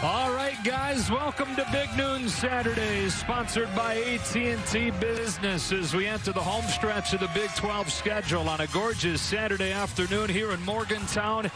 All right, guys, welcome to Big Noon Saturdays, sponsored by AT&T Business as we enter the home stretch of the Big 12 schedule on a gorgeous Saturday afternoon here in Morgantown.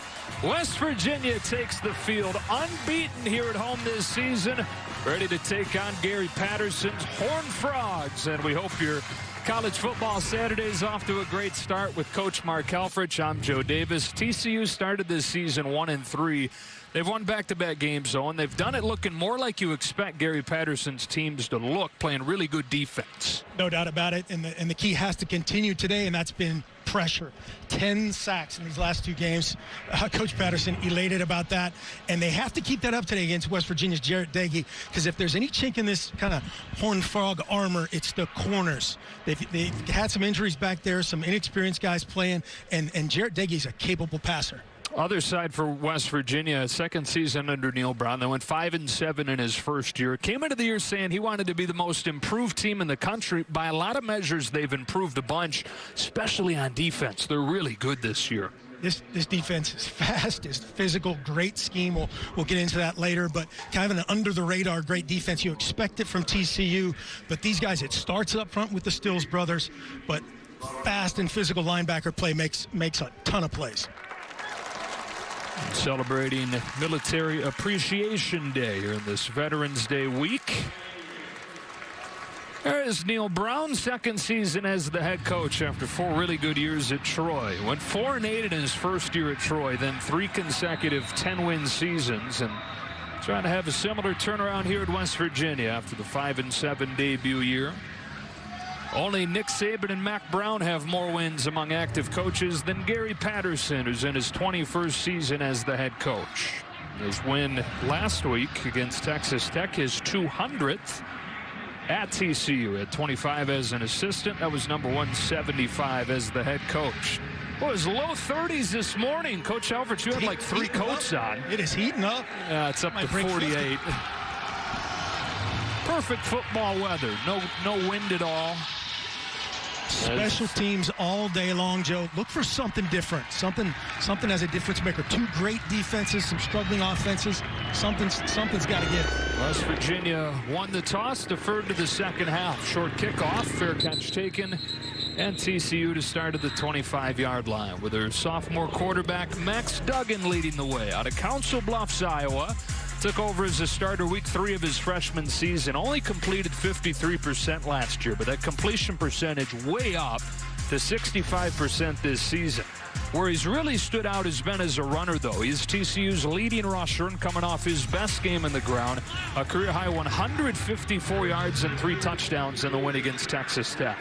West Virginia takes the field, unbeaten here at home this season, ready to take on Gary Patterson's Horned Frogs, and we hope your college football Saturday is off to a great start with Coach Mark Helfrich. I'm Joe Davis. TCU started this season 1-3. They've won back-to-back games, though, and they've done it looking more like you expect Gary Patterson's teams to look, playing really good defense. No doubt about it, and the key has to continue today, and that's been pressure. 10 sacks in these last two games. Coach Patterson elated about that, and they have to keep that up today against West Virginia's Jarrett Doege, because if there's any chink in this kind of Horned Frog armor, it's the corners. They've had some injuries back there, some inexperienced guys playing, and Jarrett Doege is a capable passer. Other side for West Virginia, second season under Neil Brown. They went 5-7 in his first year. Came into the year saying he wanted to be the most improved team in the country. By a lot of measures, they've improved a bunch, especially on defense. They're really good this year. This defense is fast, is physical, great scheme. We'll get into that later, but kind of an under-the-radar great defense. You expect it from TCU, but these guys, it starts up front with the Stills brothers, but fast and physical linebacker play makes a ton of plays. Celebrating Military Appreciation Day here in this Veterans Day week. There is Neil Brown's second season as the head coach after 4 really good years at Troy. Went 4-8 in his first year at Troy, then 3 consecutive 10-win seasons, and trying to have a similar turnaround here at West Virginia after the 5-7 debut year. Only Nick Saban and Mac Brown have more wins among active coaches than Gary Patterson, who's in his 21st season as the head coach. His win last week against Texas Tech, his 200th at TCU at 25 as an assistant. That was number 175 as the head coach. Well, it was low 30s this morning. Coach Helfrich, you had like 3 coats on. It is heating up. Yeah, it's up to 48. Perfect football weather. No wind at all. Special teams all day long, Joe. Look for something different. Something as a difference maker. 2 great defenses, some struggling offenses. Something's got to give. West Virginia won the toss, deferred to the second half. Short kickoff, fair catch taken, and TCU to start at the 25-yard line with their sophomore quarterback Max Duggan leading the way out of Council Bluffs, Iowa. Took over as a starter week 3 of his freshman season. Only completed 53% last year, but that completion percentage way up to 65% this season. Where he's really stood out has been as a runner, though. He's TCU's leading rusher and coming off his best game in the ground. A career-high 154 yards and 3 touchdowns in the win against Texas Tech.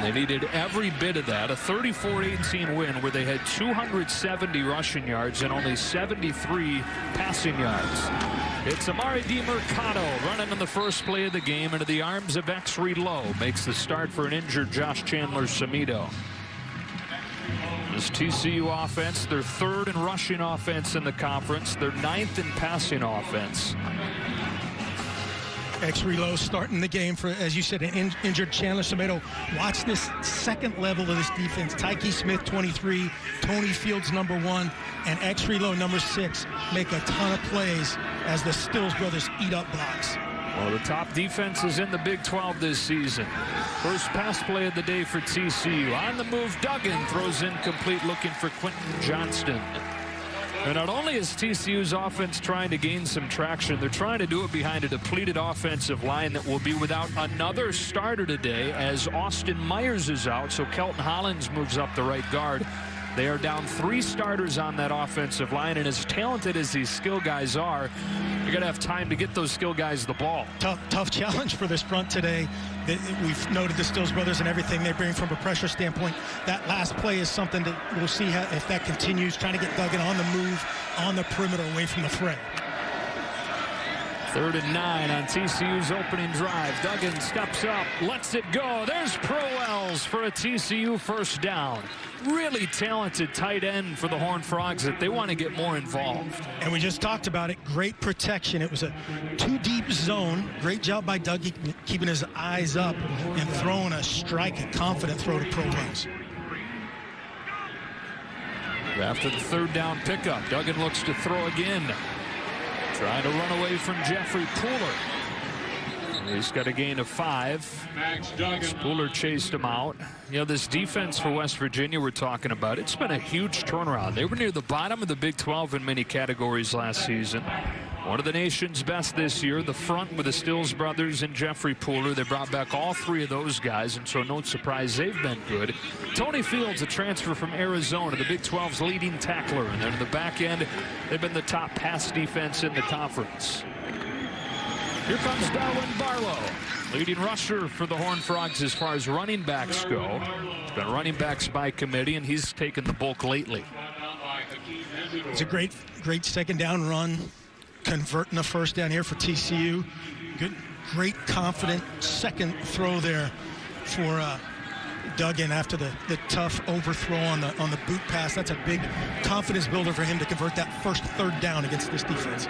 They needed every bit of that. A 34-18 win where they had 270 rushing yards and only 73 passing yards. It's Amari DiMercato running in the first play of the game into the arms of Exree Lowe. Makes the start for an injured Josh Chandler-Samido. This TCU offense, their 3rd in rushing offense in the conference, their 9th in passing offense. Exree Lowe starting the game for, as you said, an injured Chandler-Samido. Watch this second level of this defense. Tyke Smith, 23, Tony Fields, number 1, and Exree Lowe, number 6, make a ton of plays as the Stills brothers eat up blocks. Well, the top defense is in the Big 12 this season. First pass play of the day for TCU. On the move, Duggan throws incomplete, looking for Quentin Johnston. And not only is TCU's offense trying to gain some traction, they're trying to do it behind a depleted offensive line that will be without another starter today as Austin Myers is out, so Kelton Hollins moves up the right guard. They are down 3 starters on that offensive line, and as talented as these skill guys are, you're going to have time to get those skill guys the ball. Tough challenge for this front today. We've noted the Stills brothers and everything they bring from a pressure standpoint. That last play is something that we'll see if that continues, trying to get Duggan on the move, on the perimeter, away from the fray. 3rd and 9 on TCU's opening drive. Duggan steps up, lets it go. There's Prowells for a TCU first down. Really talented tight end for the Horned Frogs that they want to get more involved. And we just talked about it. Great protection. It was a 2-deep zone. Great job by Dougie keeping his eyes up and throwing a confident throw to Prowells. After the third down pickup, Duggan looks to throw again. Trying to run away from Jeffrey Pooler. He's got a gain of 5. Pooler chased him out. You know, this defense for West Virginia we're talking about, it's been a huge turnaround. They were near the bottom of the Big 12 in many categories last season. One of the nation's best this year. The front with the Stills brothers and Jeffrey Pooler. They brought back all 3 of those guys, and so no surprise they've been good. Tony Fields, a transfer from Arizona, the Big 12's leading tackler. And then in the back end, they've been the top pass defense in the conference. Here comes Darwin Barlow, leading rusher for the Horned Frogs as far as running backs go. It's been running backs by committee, and he's taken the bulk lately. It's a great second down run, converting a first down here for TCU. Great confident second throw there for Duggan after the tough overthrow on the boot pass. That's a big confidence builder for him to convert that first third down against this defense.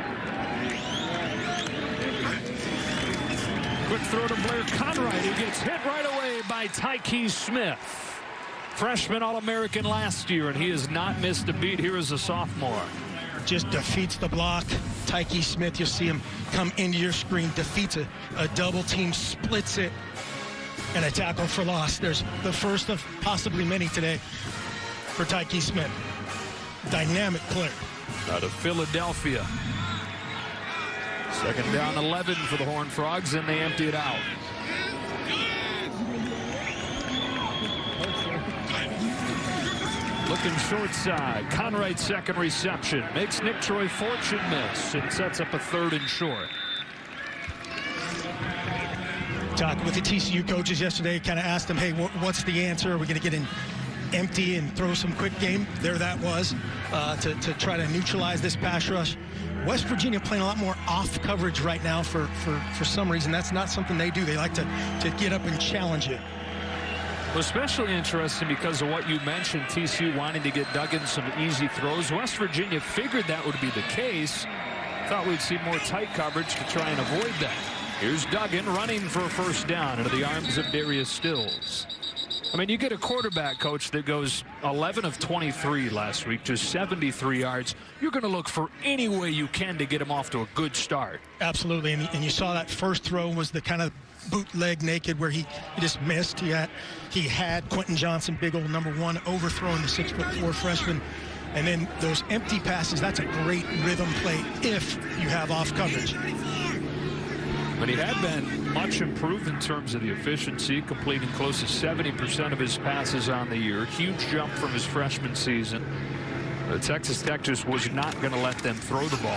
Quick throw to Blair Conrad, who gets hit right away by Tyke Smith. Freshman All-American last year, and he has not missed a beat here as a sophomore. Just defeats the block. Tyke Smith, you'll see him come into your screen, defeats a double team, splits it, and a tackle for loss. There's the first of possibly many today for Tyke Smith. Dynamic player. Out of Philadelphia. Second down 11 for the Horned Frogs, and they empty it out. Looking short side. Conright's second reception. Makes Nick Troy Fortune miss and sets up a 3rd and short. Talking with the TCU coaches yesterday, kind of asked them, hey, what's the answer? Are we going to get in empty and throw some quick game? There that was to try to neutralize this pass rush. West Virginia playing a lot more off coverage right now for some reason. That's not something they do. They like to get up and challenge it. Well, especially interesting because of what you mentioned, TCU wanting to get Duggan some easy throws. West Virginia figured that would be the case. Thought we'd see more tight coverage to try and avoid that. Here's Duggan running for a first down into the arms of Darius Stills. I mean, you get a quarterback, coach, that goes 11 of 23 last week, just 73 yards. You're going to look for any way you can to get him off to a good start. Absolutely, and you saw that first throw was the kind of bootleg naked where he just missed. He had Quentin Johnson, big old number 1, overthrowing the 6'4" freshman. And then those empty passes, that's a great rhythm play if you have off coverage. But he had been much improved in terms of the efficiency, completing close to 70% of his passes on the year. Huge jump from his freshman season. Texas Tech just was not going to let them throw the ball.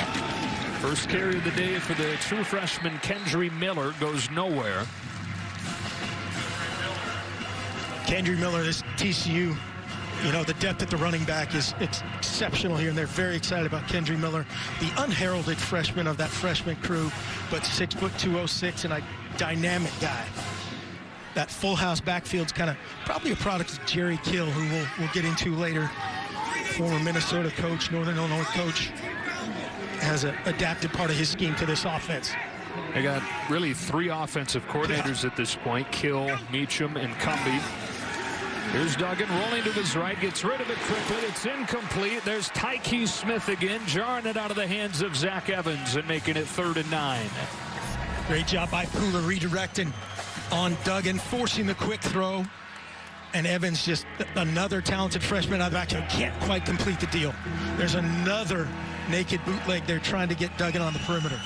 First carry of the day for the true freshman Kendry Miller goes nowhere. Kendry Miller, this TCU, you know, the depth at the running back is exceptional here, and they're very excited about Kendry Miller, the unheralded freshman of that freshman crew, but 6'2", 206, and a dynamic guy. That full house backfield's kind of probably a product of Jerry Kill, who we'll get into later. Former Minnesota coach, Northern Illinois coach, has adapted part of his scheme to this offense. They got really 3 offensive coordinators at this point: Kill, Meacham, and Cumbie. Here's Duggan rolling to his right, gets rid of it quickly. It's incomplete. There's Tyke Smith again, jarring it out of the hands of Zach Evans and making it 3rd and 9. Great job by Pooler redirecting on Duggan, forcing the quick throw. And Evans, just another talented freshman out of the back, can't quite complete the deal. There's another naked bootleg there trying to get Duggan on the perimeter.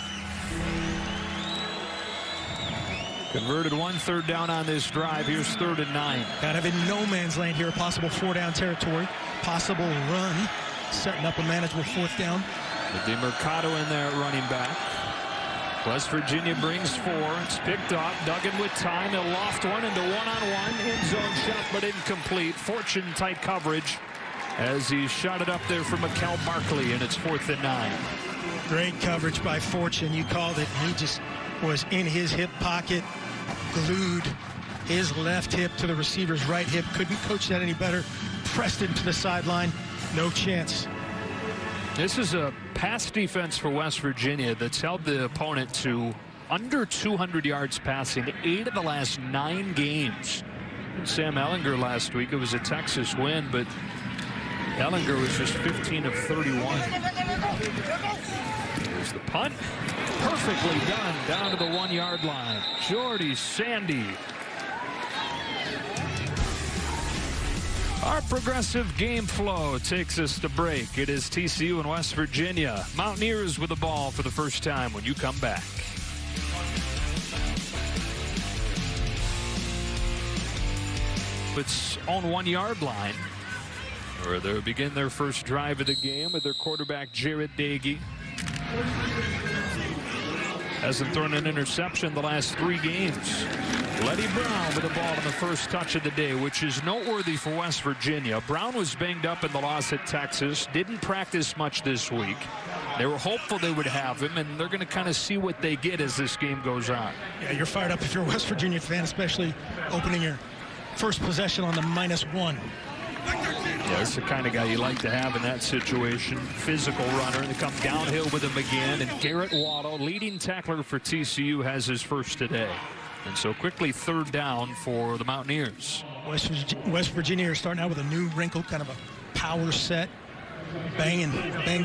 Converted 1 3rd down on this drive. Here's 3rd and 9. Kind of in no man's land here, a possible 4-down territory, possible run, setting up a manageable 4th down. With DeMercado in there at running back. West Virginia brings 4. It's picked up. Duggan with time. He'll loft one into one-on-one. End zone shot, but incomplete. Fortune tight coverage as he shot it up there for Mikel Barkley, and it's 4th and 9. Great coverage by Fortune. You called it. He just was in his hip pocket, glued his left hip to the receiver's right hip. Couldn't coach that any better. Pressed him to the sideline. No chance. This is a pass defense for West Virginia that's held the opponent to under 200 yards passing 8 of the last 9 games. Sam Ellinger last week, it was a Texas win, but Ellinger was just 15 of 31. Here's the punt. Perfectly done down to the 1-yard line. Jordy Sandy. Our progressive game flow takes us to break. It is TCU and West Virginia. Mountaineers with the ball for the first time when you come back. Its own 1-yard line, where they'll begin their first drive of the game with their quarterback Jared Dagey. Hasn't thrown an interception the last 3 games. Letty Brown with the ball on the first touch of the day, which is noteworthy for West Virginia. Brown was banged up in the loss at Texas, didn't practice much this week. They were hopeful they would have him, and they're going to kind of see what they get as this game goes on. Yeah, you're fired up if you're a West Virginia fan, especially opening your first possession on the -1. Yeah, that's the kind of guy you like to have in that situation. Physical runner. They come downhill with him again. And Garrett Waddle, leading tackler for TCU, has his first today. And so quickly 3rd down for the Mountaineers. West Virginia are starting out with a new wrinkle, kind of a power set. Banged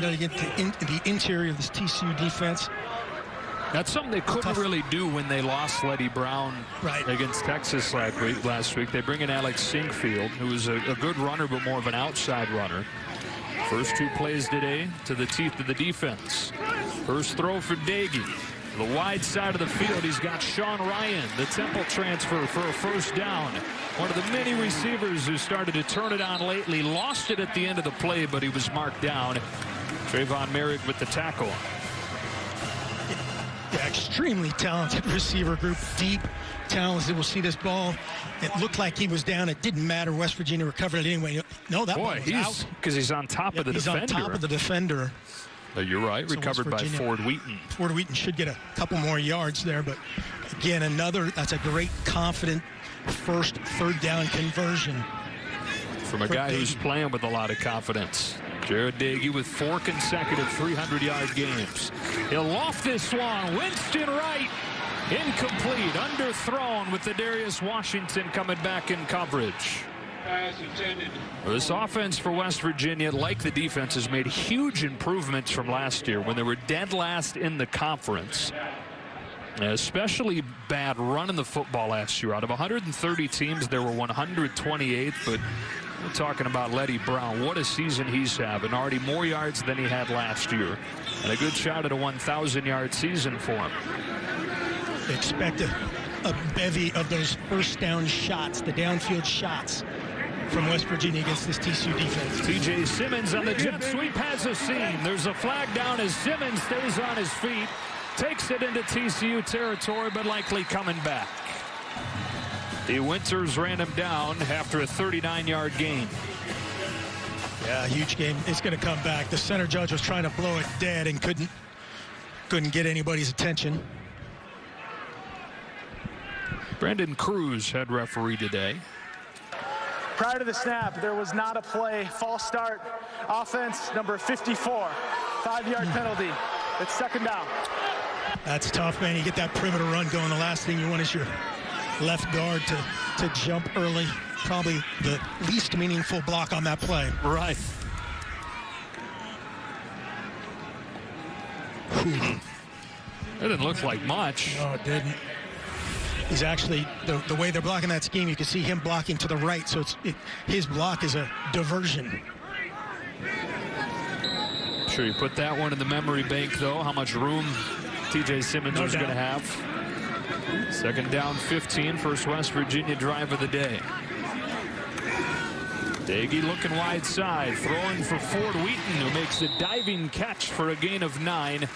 against the interior of this TCU defense. That's something they couldn't really do when they lost Letty Brown against Texas last week. They bring in Alex Sinkfield, who is a good runner, but more of an outside runner. First 2 plays today to the teeth of the defense. First throw for Dagey. The wide side of the field, he's got Sean Ryan, the Temple transfer, for a first down. One of the many receivers who started to turn it on lately. Lost it at the end of the play, but he was marked down. Trayvon Merrick with the tackle. Yeah, extremely talented receiver group, deep, talented. We'll see this ball. It looked like he was down. It didn't matter. West Virginia recovered it anyway. No, that ball was out. Because he's on top of the defender. He's on top of the defender. You're right. So recovered by Ford Wheaton. Ford Wheaton should get a couple more yards there. But, again, that's a great, confident first 3rd down conversion. From a guy who's playing with a lot of confidence. Jared Dagey with 4 consecutive 300-yard games. He'll loft this one. Winston Wright. Incomplete. Underthrown with the Darius Washington coming back in coverage. This offense for West Virginia, like the defense, has made huge improvements from last year when they were dead last in the conference. Especially bad running the football last year. Out of 130 teams, there were 128th, but we're talking about Letty Brown. What a season he's having. Already more yards than he had last year. And a good shot at a 1,000-yard season for him. Expect a bevy of those first down shots, the downfield shots from West Virginia against this TCU defense. TJ Simmons on the jet sweep has a seam. There's a flag down as Simmons stays on his feet. Takes it into TCU territory, but likely coming back. The Winters ran him down after a 39-yard gain. Yeah, huge game. It's going to come back. The center judge was trying to blow it dead and couldn't get anybody's attention. Brandon Cruz, head referee today. Prior to the snap, there was not a play. False start. Offense number 54. 5-yard penalty. It's 2nd down. That's tough, man. You get that perimeter run going. The last thing you want is your left guard to jump early. Probably the least meaningful block on that play. Right. It didn't look like much. No, it didn't. He's actually, the way they're blocking that scheme, you can see him blocking to the right, so his block is a diversion. Sure, you put that one in the memory bank, though. How much room TJ Simmons was going to have. 2nd down, 15, first West Virginia drive of the day. Dagey looking wide side, throwing for Ford Wheaton, who makes a diving catch for a gain of 9.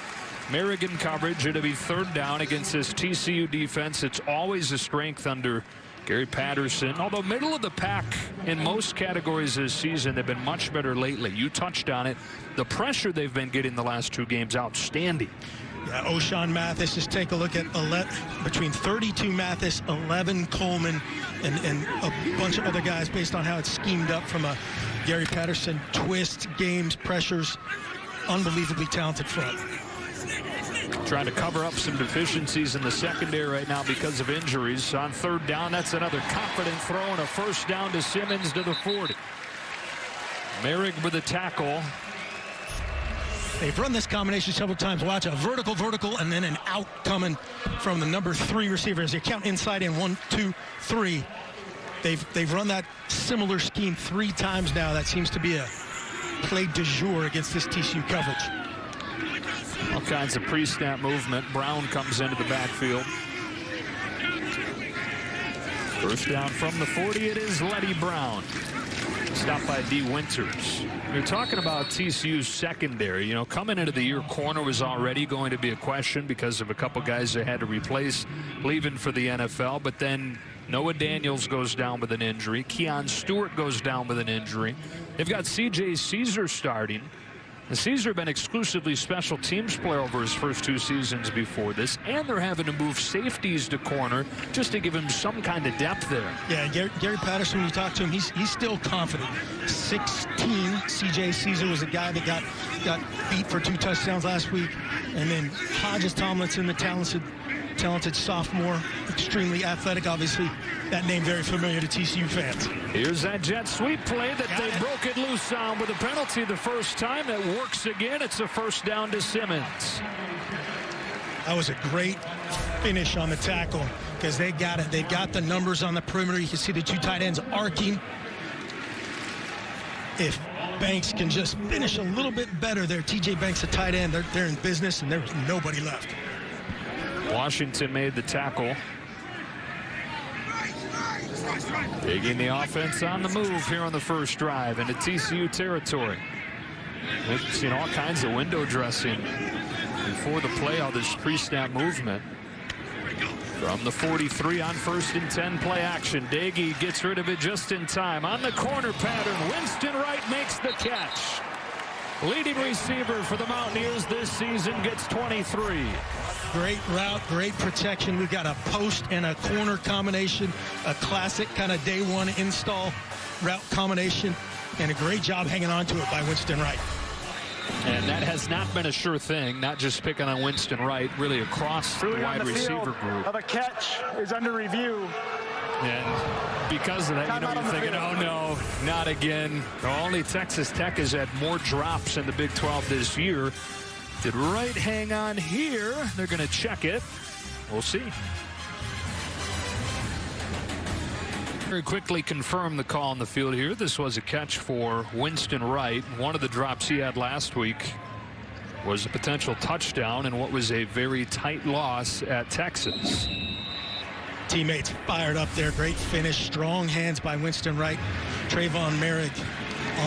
Merrigan coverage. It'll be 3rd down against this TCU defense. It's always a strength under Gary Patterson. Although middle of the pack in most categories this season, they've been much better lately. You touched on it. The pressure they've been getting the last 2 games, outstanding. Yeah, O'Shawn Mathis, just take a look at between 32 Mathis, 11 Coleman, and a bunch of other guys based on how it's schemed up from a Gary Patterson twist, games, pressures. Unbelievably talented front. Trying to cover up some deficiencies in the secondary right now because of injuries. On 3rd down, that's another confident throw and a first down to Simmons to the 40. Merrick with a tackle. They've run this combination several times. Watch a vertical, and then an out coming from the number 3 receiver as they count inside in 1, 2, 3. They've run that similar scheme 3 times now. That seems to be a play du jour against this TCU coverage. All kinds of pre-snap movement. Brown comes into the backfield. First down from the 40. It is Letty Brown. Stopped by D. Winters. You're talking about TCU's secondary. You know, coming into the year, corner was already going to be a question because of a couple guys they had to replace leaving for the NFL. But then Noah Daniels goes down with an injury. Keon Stewart goes down with an injury. They've got C.J. Caesar starting. And Caesar been exclusively special teams player over his first 2 seasons before this, and they're having to move safeties to corner just to give him some kind of depth there. Yeah, Gary Patterson, when you talk to him, he's still confident. 16, C.J. Caesar was a guy that got beat for 2 touchdowns last week, and then Hodges Tomlinson, the talented sophomore, extremely athletic, obviously. That name very familiar to TCU fans. Here's that jet sweep play that they broke it loose on with a penalty the first time. It works again. It's a first down to Simmons. That was a great finish on the tackle because they got it. They've got the numbers on the perimeter. You can see the 2 tight ends arcing. If Banks can just finish a little bit better there, T.J. Banks, a tight end, they're in business, and there's nobody left. Washington made the tackle. Taking the offense on the move here on the first drive into TCU territory. We've seen all kinds of window dressing before the play, all this pre-snap movement. From the 43 on 1st and 10 play action. Daggy gets rid of it just in time. On the corner pattern, Winston Wright makes the catch. Leading receiver for the Mountaineers this season gets 23. Great route, great protection. We've got a post and a corner combination, a classic kind of day 1 install route combination, and a great job hanging on to it by Winston Wright. And that has not been a sure thing, not just picking on Winston Wright, really across the wide receiver group. Of a catch is under review. And because of that, you know, you're thinking, oh no, not again. Only Texas Tech has had more drops in the Big 12 this year. Did Wright hang on here? They're going to check it. We'll see. Very quickly confirm the call on the field here. This was a catch for Winston Wright. One of the drops he had last week was a potential touchdown in what was a very tight loss at Texas. Teammates fired up there. Great finish. Strong hands by Winston Wright. Trayvon Merrick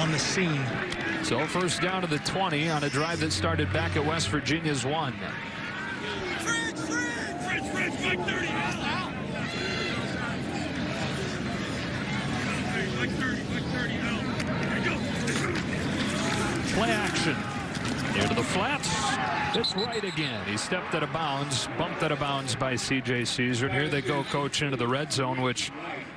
on the scene. So first down to the 20 on a drive that started back at West Virginia's 1. Play action. Near to the flats. It's Wright again. He stepped out of bounds, bumped out of bounds by C.J. Caesar. And here they go, coach, into the red zone, which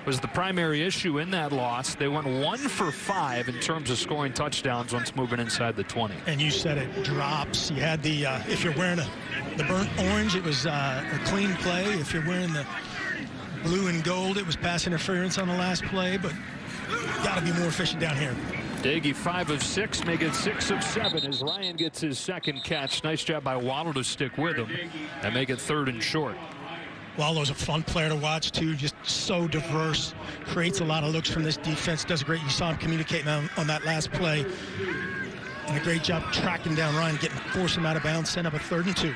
was the primary issue in that loss. They went 1 for 5 in terms of scoring touchdowns once moving inside the 20. And you said it, drops. You had the, if you're wearing the burnt orange, it was a clean play. If you're wearing the blue and gold, it was pass interference on the last play, but got to be more efficient down here. Daggy 5 of 6, make it 6 of 7 as Ryan gets his second catch. Nice job by Waddle to stick with him and make it 3rd and short. Wallo's a fun player to watch, too. Just so diverse. Creates a lot of looks from this defense. Does a great. You saw him communicating on that last play. And a great job tracking down Ryan, force him out of bounds, send up a 3rd and 2.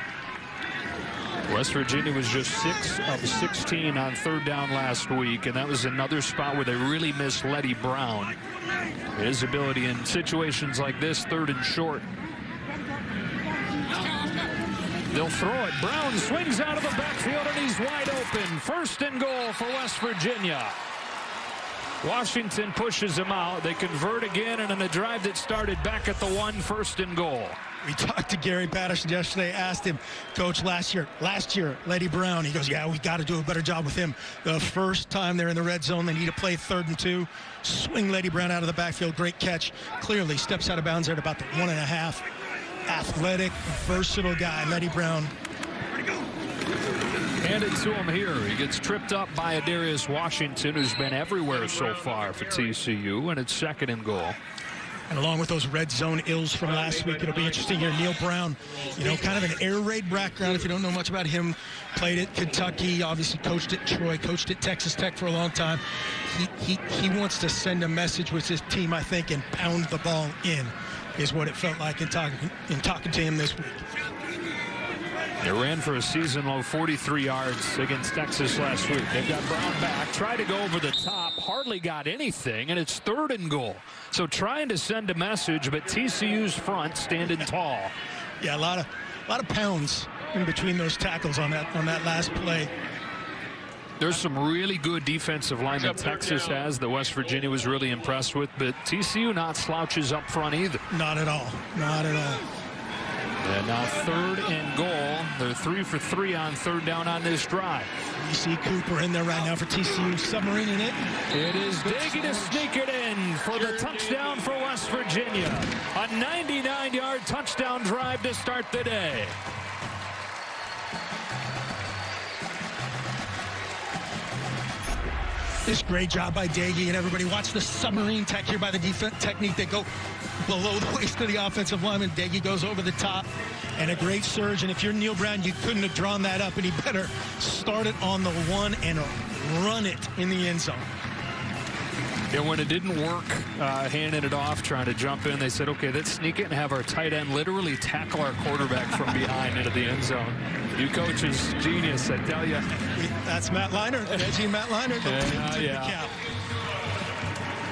West Virginia was just 6 of 16 on 3rd down last week, and that was another spot where they really missed Letty Brown. His ability in situations like this, 3rd and short. They'll throw it. Brown swings out of the backfield, and he's wide open. 1st and goal for West Virginia. Washington pushes him out. They convert again, and in a drive that started back at the 1, 1st and goal. We talked to Gary Patterson yesterday, asked him, Coach, last year, Letty Brown. He goes, yeah, we got to do a better job with him. The first time they're in the red zone, they need to play 3rd and 2. Swing Letty Brown out of the backfield. Great catch. Clearly steps out of bounds there at about the 1.5. Athletic, versatile guy, Letty Brown. Handed to him here. He gets tripped up by Adarius Washington, who's been everywhere so far for TCU, and it's 2nd and goal. And along with those red zone ills from last week, it'll be interesting here. Neil Brown, kind of an air raid background. If you don't know much about him, played at Kentucky, obviously coached at Troy, coached at Texas Tech for a long time. He wants to send a message with his team, I think, and pound the ball in, is what it felt like in talking to him this week. They ran for a season-low 43 yards against Texas last week. They've got Brown back, tried to go over the top, hardly got anything, and it's 3rd and goal. So trying to send a message, but TCU's front standing tall. Yeah, a lot of pounds in between those tackles on that last play. There's some really good defensive line that Texas has that West Virginia was really impressed with, but TCU not slouches up front either. Not at all. Not at all. And now 3rd and goal. They're 3 for 3 on 3rd down on this drive. You see Cooper in there right now for TCU, submarining it. It is Diggy to sneak it in for the touchdown for West Virginia. A 99-yard touchdown drive to start the day. This great job by Daggy and everybody. Watch the submarine tech here by the defense technique. They go below the waist of the offensive lineman. Daggy goes over the top, and a great surge. And if you're Neil Brown, you couldn't have drawn that up any better. Start it on the 1 and run it in the end zone. And when it didn't work, handing it off, trying to jump in, they said, okay, let's sneak it and have our tight end literally tackle our quarterback from behind into the end zone. You coaches, genius, I tell you. That's Matt Leinart, edgy Matt Leinart. Yeah.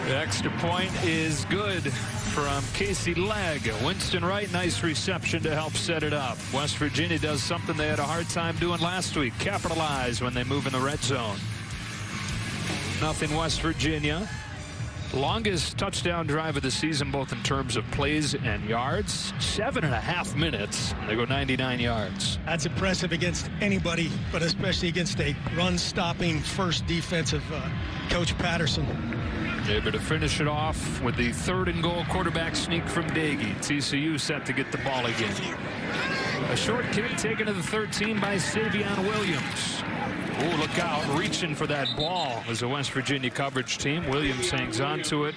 The extra point is good from Casey Legg. Winston Wright, nice reception to help set it up. West Virginia does something they had a hard time doing last week. Capitalize when they move in the red zone. Nothing West Virginia. Longest touchdown drive of the season, both in terms of plays and yards. 7.5 minutes. They go 99 yards. That's impressive against anybody, but especially against a run-stopping first defense of Coach Patterson. Able to finish it off with the 3rd and goal quarterback sneak from Daggy. TCU set to get the ball again. A short kick taken to the 13 by Savion Williams. Oh, look out, reaching for that ball as a West Virginia coverage team. Williams hangs on to it,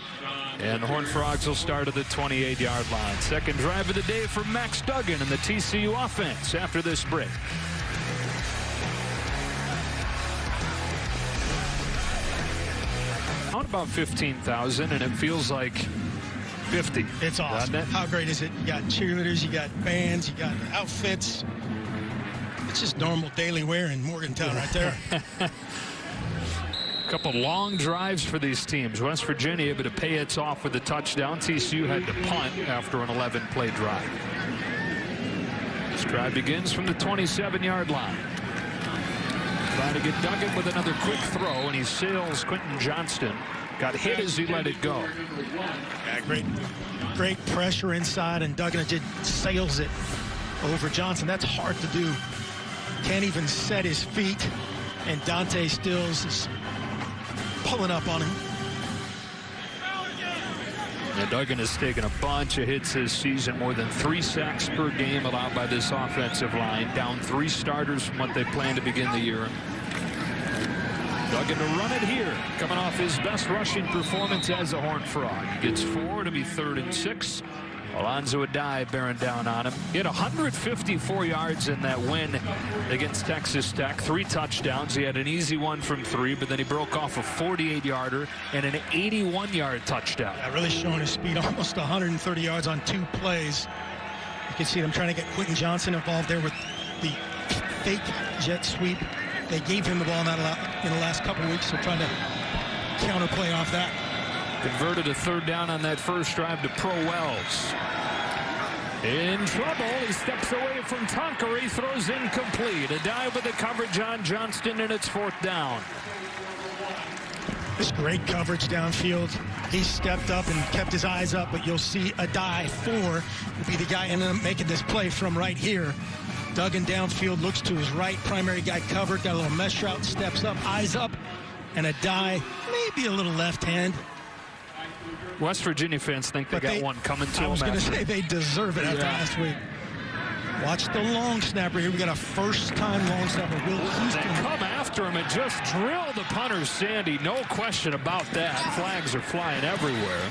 and the Horned Frogs will start at the 28-yard line. Second drive of the day for Max Duggan and the TCU offense after this break. On about 15,000, and it feels like 50. It's awesome. How great is it? You got cheerleaders, you got bands, you got outfits. It's just normal daily wear in Morgantown right there. A couple long drives for these teams. West Virginia able to pay its off with a touchdown. TCU had to punt after an 11-play drive. This drive begins from the 27-yard line. Trying to get Duggan with another quick throw, and he sails Quentin Johnston. Got hit as he let it go. Yeah, great pressure inside, and Duggan just sails it over Johnson. That's hard to do. Can't even set his feet, and Dante Stills is pulling up on him. Yeah, Duggan has taken a bunch of hits this season, more than 3 sacks per game allowed by this offensive line, down 3 starters from what they planned to begin the year. Duggan to run it here, coming off his best rushing performance as a Horned Frog. Gets 4 to be 3rd and 6. Alonzo Adai bearing down on him. He had 154 yards in that win against Texas Tech. 3 touchdowns. He had an easy one from 3, but then he broke off a 48-yarder and an 81-yard touchdown. Yeah, really showing his speed, almost 130 yards on 2 plays. You can see them trying to get Quentin Johnson involved there with the fake jet sweep. They gave him the ball in the last couple of weeks, so trying to counterplay off that. Converted a 3rd down on that first drive to Pro Wells. In trouble. He steps away from Tonker. He throws incomplete. A dive with the coverage on Johnston, and it's 4th down. This great coverage downfield. He stepped up and kept his eyes up, but you'll see Adai 4 will be the guy ended up making this play from right here. Duggan downfield, looks to his right, primary guy covered, got a little mesh route, steps up, eyes up, and Adai maybe a little left hand. West Virginia fans think they got one coming to them. I was going to say they deserve it after last week. Watch the long snapper here. We got a first-time long snapper, Will Houston. They come after him and just drill the punter, Sandy. No question about that. Flags are flying everywhere.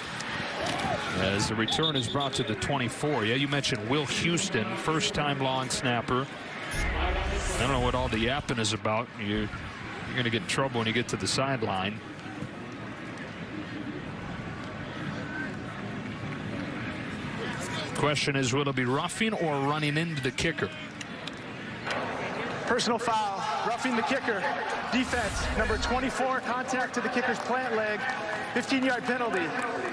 as the return is brought to the 24. Yeah, you mentioned Will Houston, first-time long snapper. I don't know what all the yapping is about. You're going to get in trouble when you get to the sideline. Question is, will it be roughing or running into the kicker? Personal foul, roughing the kicker. Defense, number 24, contact to the kicker's plant leg. 15-yard penalty,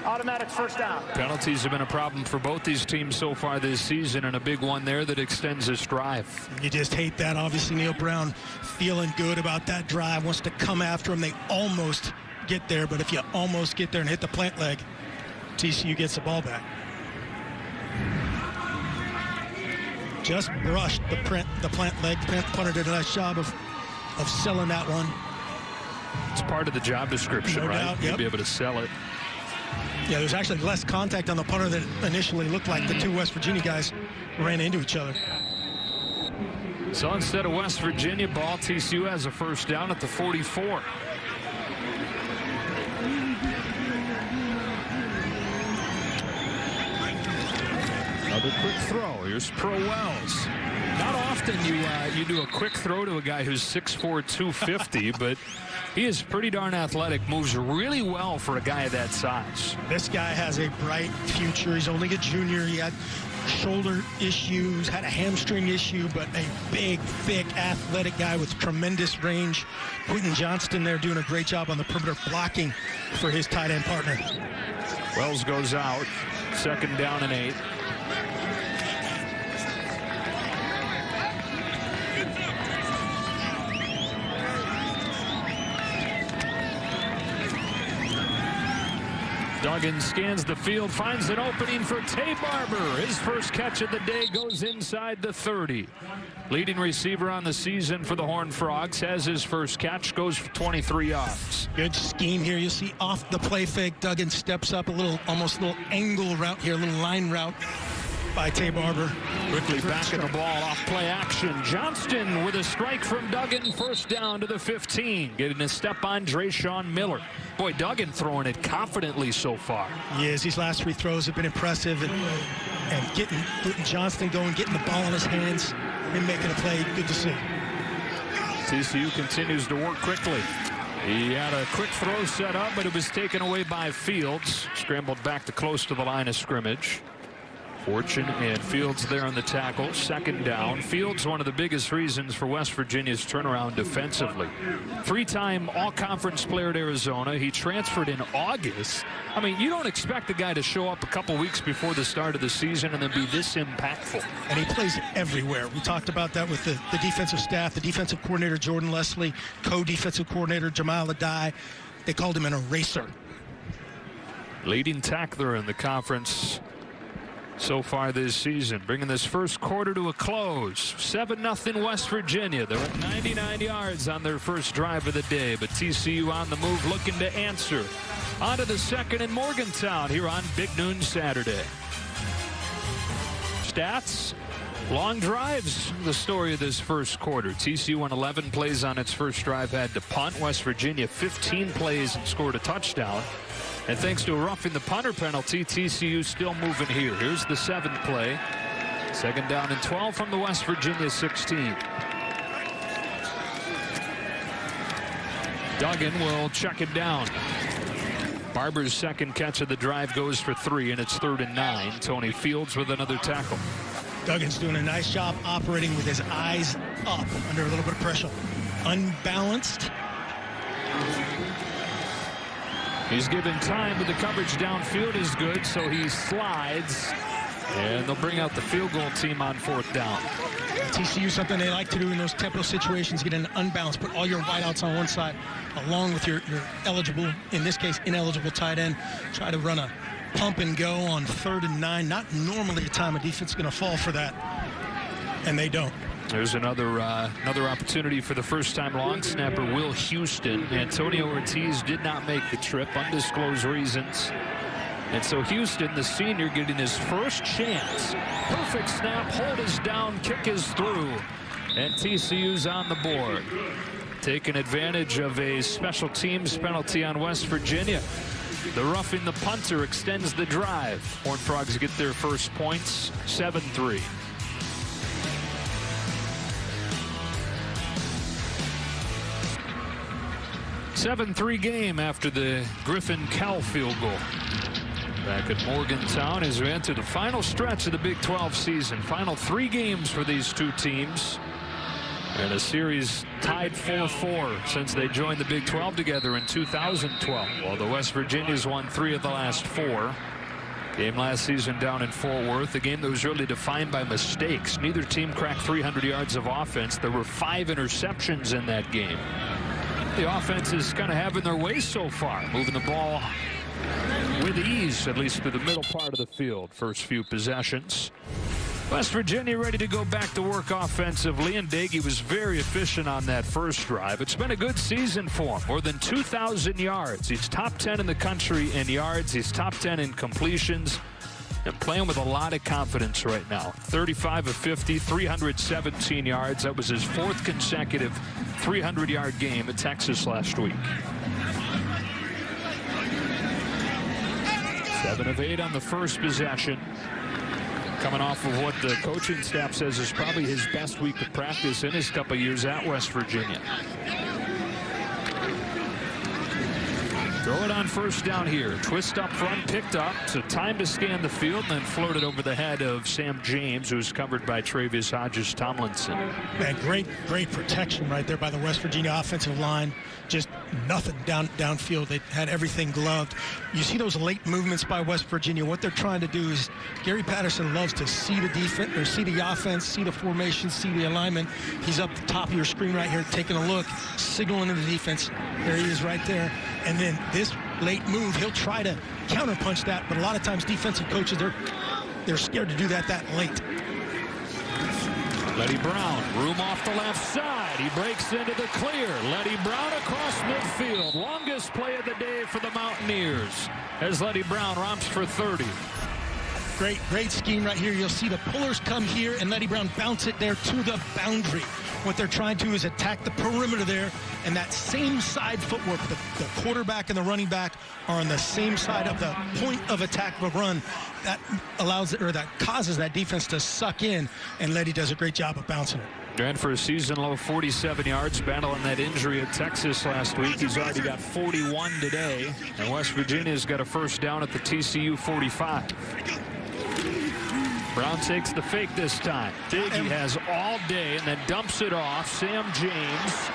automatic first down. Penalties have been a problem for both these teams so far this season, and a big one there that extends this drive. You just hate that. Obviously, Neil Brown feeling good about that drive, wants to come after him. They almost get there, but if you almost get there and hit the plant leg, TCU gets the ball back. Just brushed the plant leg. The punter did a nice job of selling that one. It's part of the job description, No right? doubt, You'll yep. be able to sell it. Yeah, there's actually less contact on the punter than initially looked like. The two West Virginia guys ran into each other. So instead of West Virginia ball, TCU has a first down at the 44. Another quick throw. Here's Pro Wells. Not often you do a quick throw to a guy who's 6'4", 250, but he is pretty darn athletic. Moves really well for a guy of that size. This guy has a bright future. He's only a junior. He had shoulder issues, had a hamstring issue, but a big, thick, athletic guy with tremendous range. Quentin Johnston there doing a great job on the perimeter blocking for his tight end partner. Wells goes out. Second down and 8. Duggan scans the field, finds an opening for Tay Barber. His first catch of the day goes inside the 30. Leading receiver on the season for the Horned Frogs has his first catch, goes for 23 yards. Good scheme here. You see off the play fake, Duggan steps up almost a little angle route here, a little line route by Tay Barber. Quickly backing the ball off play action. Johnston with a strike from Duggan, first down to the 15. Getting a step on Drayshawn Miller. Boy, Duggan throwing it confidently so far. He is. These last 3 throws have been impressive. And getting Johnston going, getting the ball in his hands, and making a play. Good to see. TCU continues to work quickly. He had a quick throw set up, but it was taken away by Fields. Scrambled back to close to the line of scrimmage. Fortune and Fields there on the tackle. Second down. Fields, one of the biggest reasons for West Virginia's turnaround defensively. 3-time all-conference player at Arizona. He transferred in August. I mean, you don't expect the guy to show up a couple weeks before the start of the season and then be this impactful. And he plays everywhere. We talked about that with the defensive staff, the defensive coordinator, Jordan Leslie, co-defensive coordinator, Jamal Adai. They called him an eraser. Leading tackler in the conference so far this season, bringing this first quarter to a close. 7-0 West Virginia. They're at 99 yards on their first drive of the day, but TCU on the move looking to answer. On to the second in Morgantown here on Big Noon Saturday. Stats, long drives, the story of this first quarter. TCU on 11 plays on its first drive had to punt. West Virginia 15 plays and scored a touchdown. And thanks to a roughing the punter penalty, TCU still moving here. Here's the 7th play. Second down and 12 from the West Virginia 16. Duggan will check it down. Barber's second catch of the drive goes for 3, and it's 3rd and 9. Tony Fields with another tackle. Duggan's doing a nice job operating with his eyes up under a little bit of pressure. Unbalanced. He's given time, but the coverage downfield is good, so he slides. And they'll bring out the field goal team on 4th down. TCU, something they like to do in those tempo situations, get an unbalanced, put all your wideouts on one side, along with your eligible, in this case, ineligible tight end. Try to run a pump and go on 3rd and 9. Not normally a time a defense is going to fall for that, and they don't. There's another opportunity for the first-time long snapper, Will Houston. Antonio Ortiz did not make the trip, undisclosed reasons. And so Houston, the senior, getting his first chance. Perfect snap, hold is down, kick is through. And TCU's on the board. Taking advantage of a special teams penalty on West Virginia. The roughing the punter extends the drive. Horned Frogs get their first points, 7-3. 7-3 game after the Griffin-Kell field goal. Back at Morgantown as we enter the final stretch of the Big 12 season. Final 3 games for these two teams. And a series tied 4-4 since they joined the Big 12 together in 2012. While the West Virginians won 3 of the last 4. Game last season down in Fort Worth. A game that was really defined by mistakes. Neither team cracked 300 yards of offense. There were 5 interceptions in that game. The offense is kind of having their way so far. Moving the ball with ease, at least through the middle part of the field. First few possessions. West Virginia ready to go back to work offensively, and Daggy was very efficient on that first drive. It's been a good season for him. More than 2,000 yards. He's top 10 in the country in yards. He's top 10 in completions. And playing with a lot of confidence right now. 35 of 50, 317 yards. That was his 4th consecutive 300-yard game at Texas last week. 7 of 8 on the first possession. Coming off of what the coaching staff says is probably his best week of practice in his couple years at West Virginia. Throw it on first down here. Twist up front, picked up. So time to scan the field, and then floated over the head of Sam James, who's covered by Travis Hodges-Tomlinson. Man, great protection right there by the West Virginia offensive line. Just nothing downfield. They had everything gloved. You see those late movements by West Virginia. What they're trying to do is Gary Patterson loves to see the defense, or see the offense, see the formation, see the alignment. He's up the top of your screen right here, taking a look, signaling to the defense. There he is right there. And then this late move, he'll try to counterpunch that, but a lot of times defensive coaches, they're scared to do that late. Letty Brown, room off the left side. He breaks into the clear. Letty Brown across midfield. Longest play of the day for the Mountaineers as Letty Brown romps for 30. Great scheme right here. You'll see the pullers come here and Letty Brown bounce it there to the boundary. What they're trying to do is attack the perimeter there, and that same side footwork, the quarterback and the running back are on the same side of the point of attack of a run. That allows it, or that causes that defense to suck in, and Letty does a great job of bouncing it. Ran for a season-low 47 yards, battling that injury at Texas last week. He's already got 41 today, and West Virginia's got a first down at the TCU 45. Brown takes the fake this time. Diggy has all day and then dumps it off. Sam James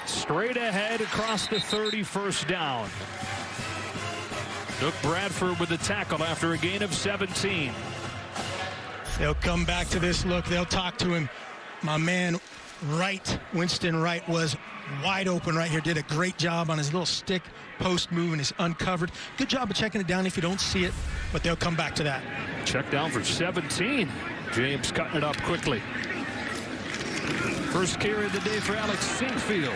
straight ahead across the 30, first down. Took Bradford with the tackle after a gain of 17. They'll come back to this look. They'll talk to him. My man Wright, Winston Wright, was wide open right here. Did a great job on his little stick post move and is uncovered. Good job of checking it down if you don't see it, but they'll come back to that. Check down for 17. James cutting it up quickly. First carry of the day for Alex Sinkfield.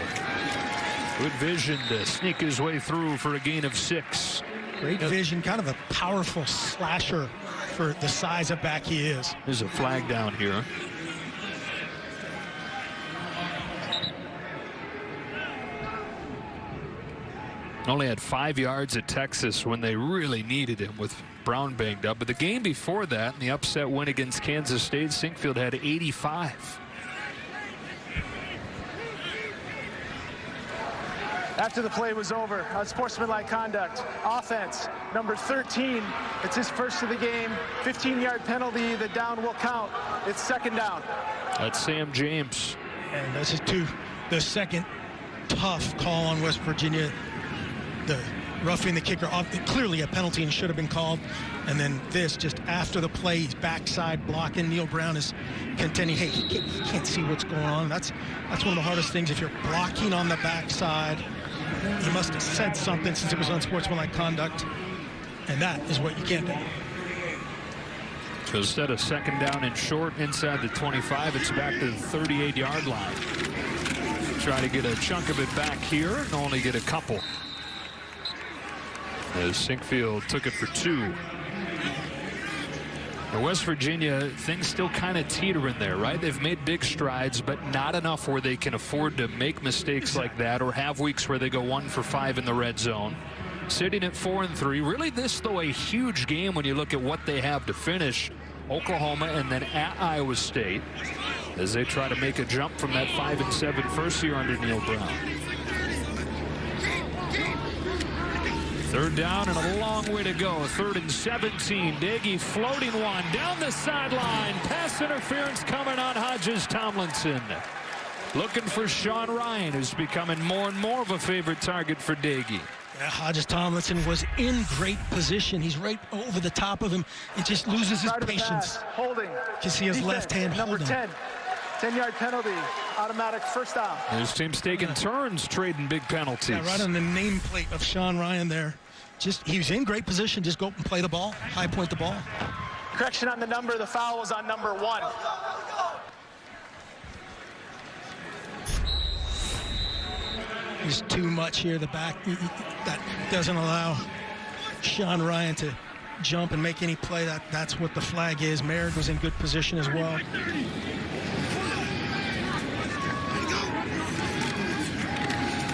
Good vision to sneak his way through for a gain of 6. Great vision, kind of a powerful slasher for the size of back he is. There's a flag down here. Only had 5 yards at Texas when they really needed him with Brown banged up. But the game before that, in the upset win against Kansas State, Sinkfield had 85. After the play was over, unsportsmanlike conduct, offense, number 13. It's his first of the game. 15-yard penalty. The down will count. It's second down. That's Sam James. And this is the second tough call on West Virginia. The roughing the kicker off, clearly a penalty and should have been called. And then this, just after the play, he's backside blocking. Neil Brown is contending, hey, he can't see what's going on. That's one of the hardest things. If you're blocking on the backside, he must have said something since it was unsportsmanlike conduct. And that is what you can't do. So instead of second down and short inside the 25, it's back to the 38-yard line. Try to get a chunk of it back here and only get a couple. As Sinkfield took it for 2. In West Virginia, things still kind of teetering there, right? They've made big strides, but not enough where they can afford to make mistakes like that or have weeks where they go 1 for 5 in the red zone. sitting at 4-3. Really, this, though, a huge game when you look at what they have to finish. Oklahoma and then at Iowa State as they try to make a jump from that 5-7 first year under Neil Brown. Third down and a long way to go. 3rd and 17. Doege floating one down the sideline. Pass interference coming on Hodges Tomlinson. Looking for Sean Ryan, who's becoming more and more of a favorite target for Doege. Yeah, Hodges Tomlinson was in great position. He's right over the top of him. He just loses his patience. Holding. You see his left hand number holding. 10. 10-yard penalty. Automatic first down. This team's taking turns trading big penalties. Yeah, right on the nameplate of Sean Ryan there. He was in great position. Just go up and play the ball. High point the ball. Correction on the number. The foul was on number 1. There's too much here. The back that doesn't allow Sean Ryan to jump and make any play. That's what the flag is. Merritt was in good position as well.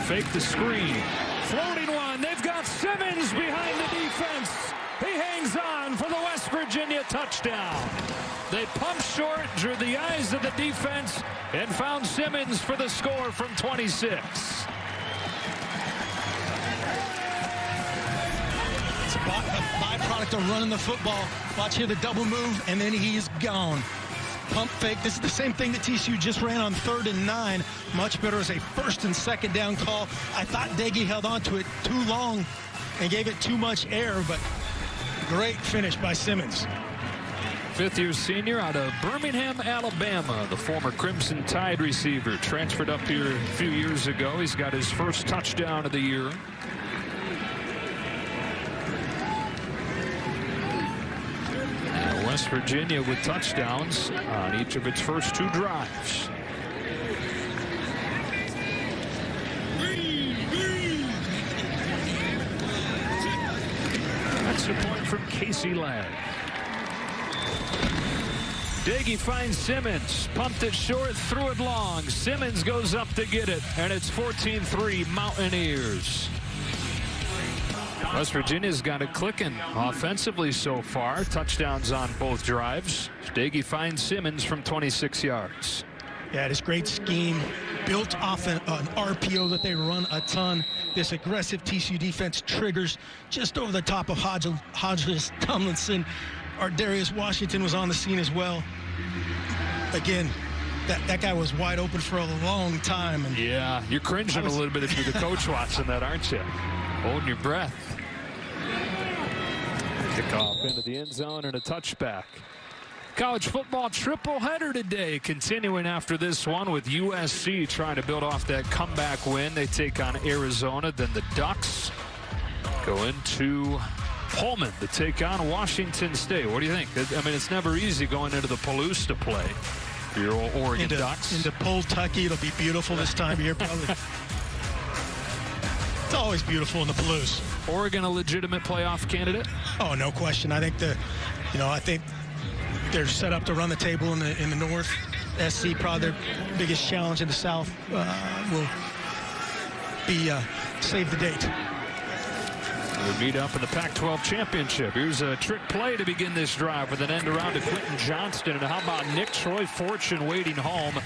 Fake the screen. Floating one. They've got Simmons behind the defense. He hangs on for the West Virginia touchdown. They pumped short, drew the eyes of the defense, and found Simmons for the score from 26. It's a byproduct of running the football. Watch here the double move, and then he's gone. Pump fake. This is the same thing that TCU just ran on 3rd and 9. Much better as a 1st and 2nd down call. I thought Doege held on to it too long and gave it too much air, but great finish by Simmons. 5th-year senior out of Birmingham, Alabama. The former Crimson Tide receiver transferred up here a few years ago. He's got his first touchdown of the year. West Virginia with touchdowns on each of its first 2 drives. Extra point from Casey Ladd. Doege finds Simmons, pumped it short, threw it long. Simmons goes up to get it, and it's 14-3 Mountaineers. West Virginia's got it clicking offensively so far. Touchdowns on both drives. Doege finds Simmons from 26 yards. Yeah, this great scheme built off an RPO that they run a ton. This aggressive TCU defense triggers just over the top of Hodges Tomlinson. Darius Washington was on the scene as well. Again, that guy was wide open for a long time. And yeah, you're cringing a little bit if you're the coach watching that, aren't you? Holding your breath. Kickoff into the end zone and a touchback. College football triple header today, continuing after this one with USC trying to build off that comeback win. They take on Arizona, then the Ducks go into Pullman to take on Washington State. What do you think? I mean, it's never easy going into the Palouse to play for your old Oregon Ducks. Into Pawtucket, it'll be beautiful this time of year, probably. It's always beautiful in the Palouse. Oregon a legitimate playoff candidate? Oh, no question. I think they're set up to run the table in the North. SC probably their biggest challenge in the South will be save the date. We'll meet up in the Pac-12 championship. Here's a trick play to begin this drive with an end around to Quentin Johnston. And how about Nick Troy Fortune waiting home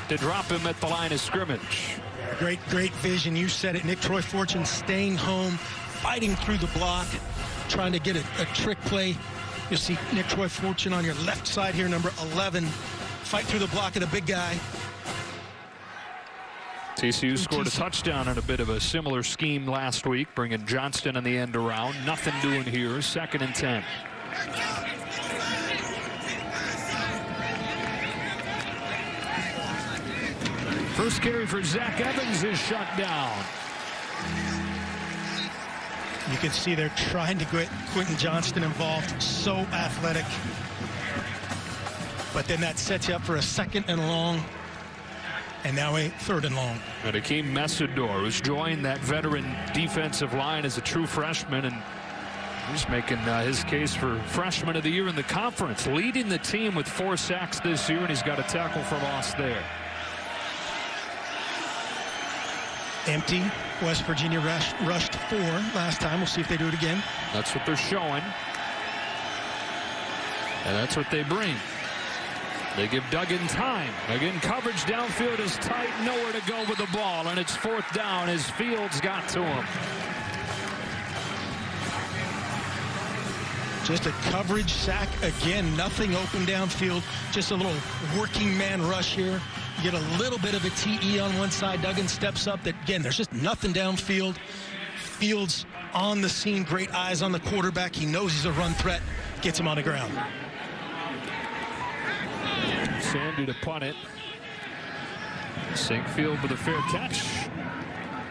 to drop him at the line of scrimmage? Great vision. You said it. Nick Troy Fortune staying home, fighting through the block, trying to get a trick play. You'll see Nick Troy Fortune on your left side here, number 11. Fight through the block of the big guy. TCU scored a touchdown on a bit of a similar scheme last week, bringing Johnston on the end around. Nothing doing here. 2nd and 10. First carry for Zach Evans is shut down. You can see they're trying to get Quentin Johnston involved. So athletic. But then that sets you up for a 2nd and long. And now a 3rd and long. And Akeem Messidor, who's joined that veteran defensive line as a true freshman, and he's making his case for freshman of the year in the conference, leading the team with 4 sacks this year, and he's got a tackle for loss there. Empty. West Virginia rushed 4 last time. We'll see if they do it again. That's what they're showing. And that's what they bring. They give Duggan time. Again, coverage downfield is tight. Nowhere to go with the ball. And it's 4th down as Fields got to him. Just a coverage sack again. Nothing open downfield. Just a little working man rush here. You get a little bit of a TE on one side. Duggan steps up. That again, there's just nothing downfield. Fields on the scene. Great eyes on the quarterback. He knows he's a run threat. Gets him on the ground. Sandy to punt it. Sinkfield with a fair catch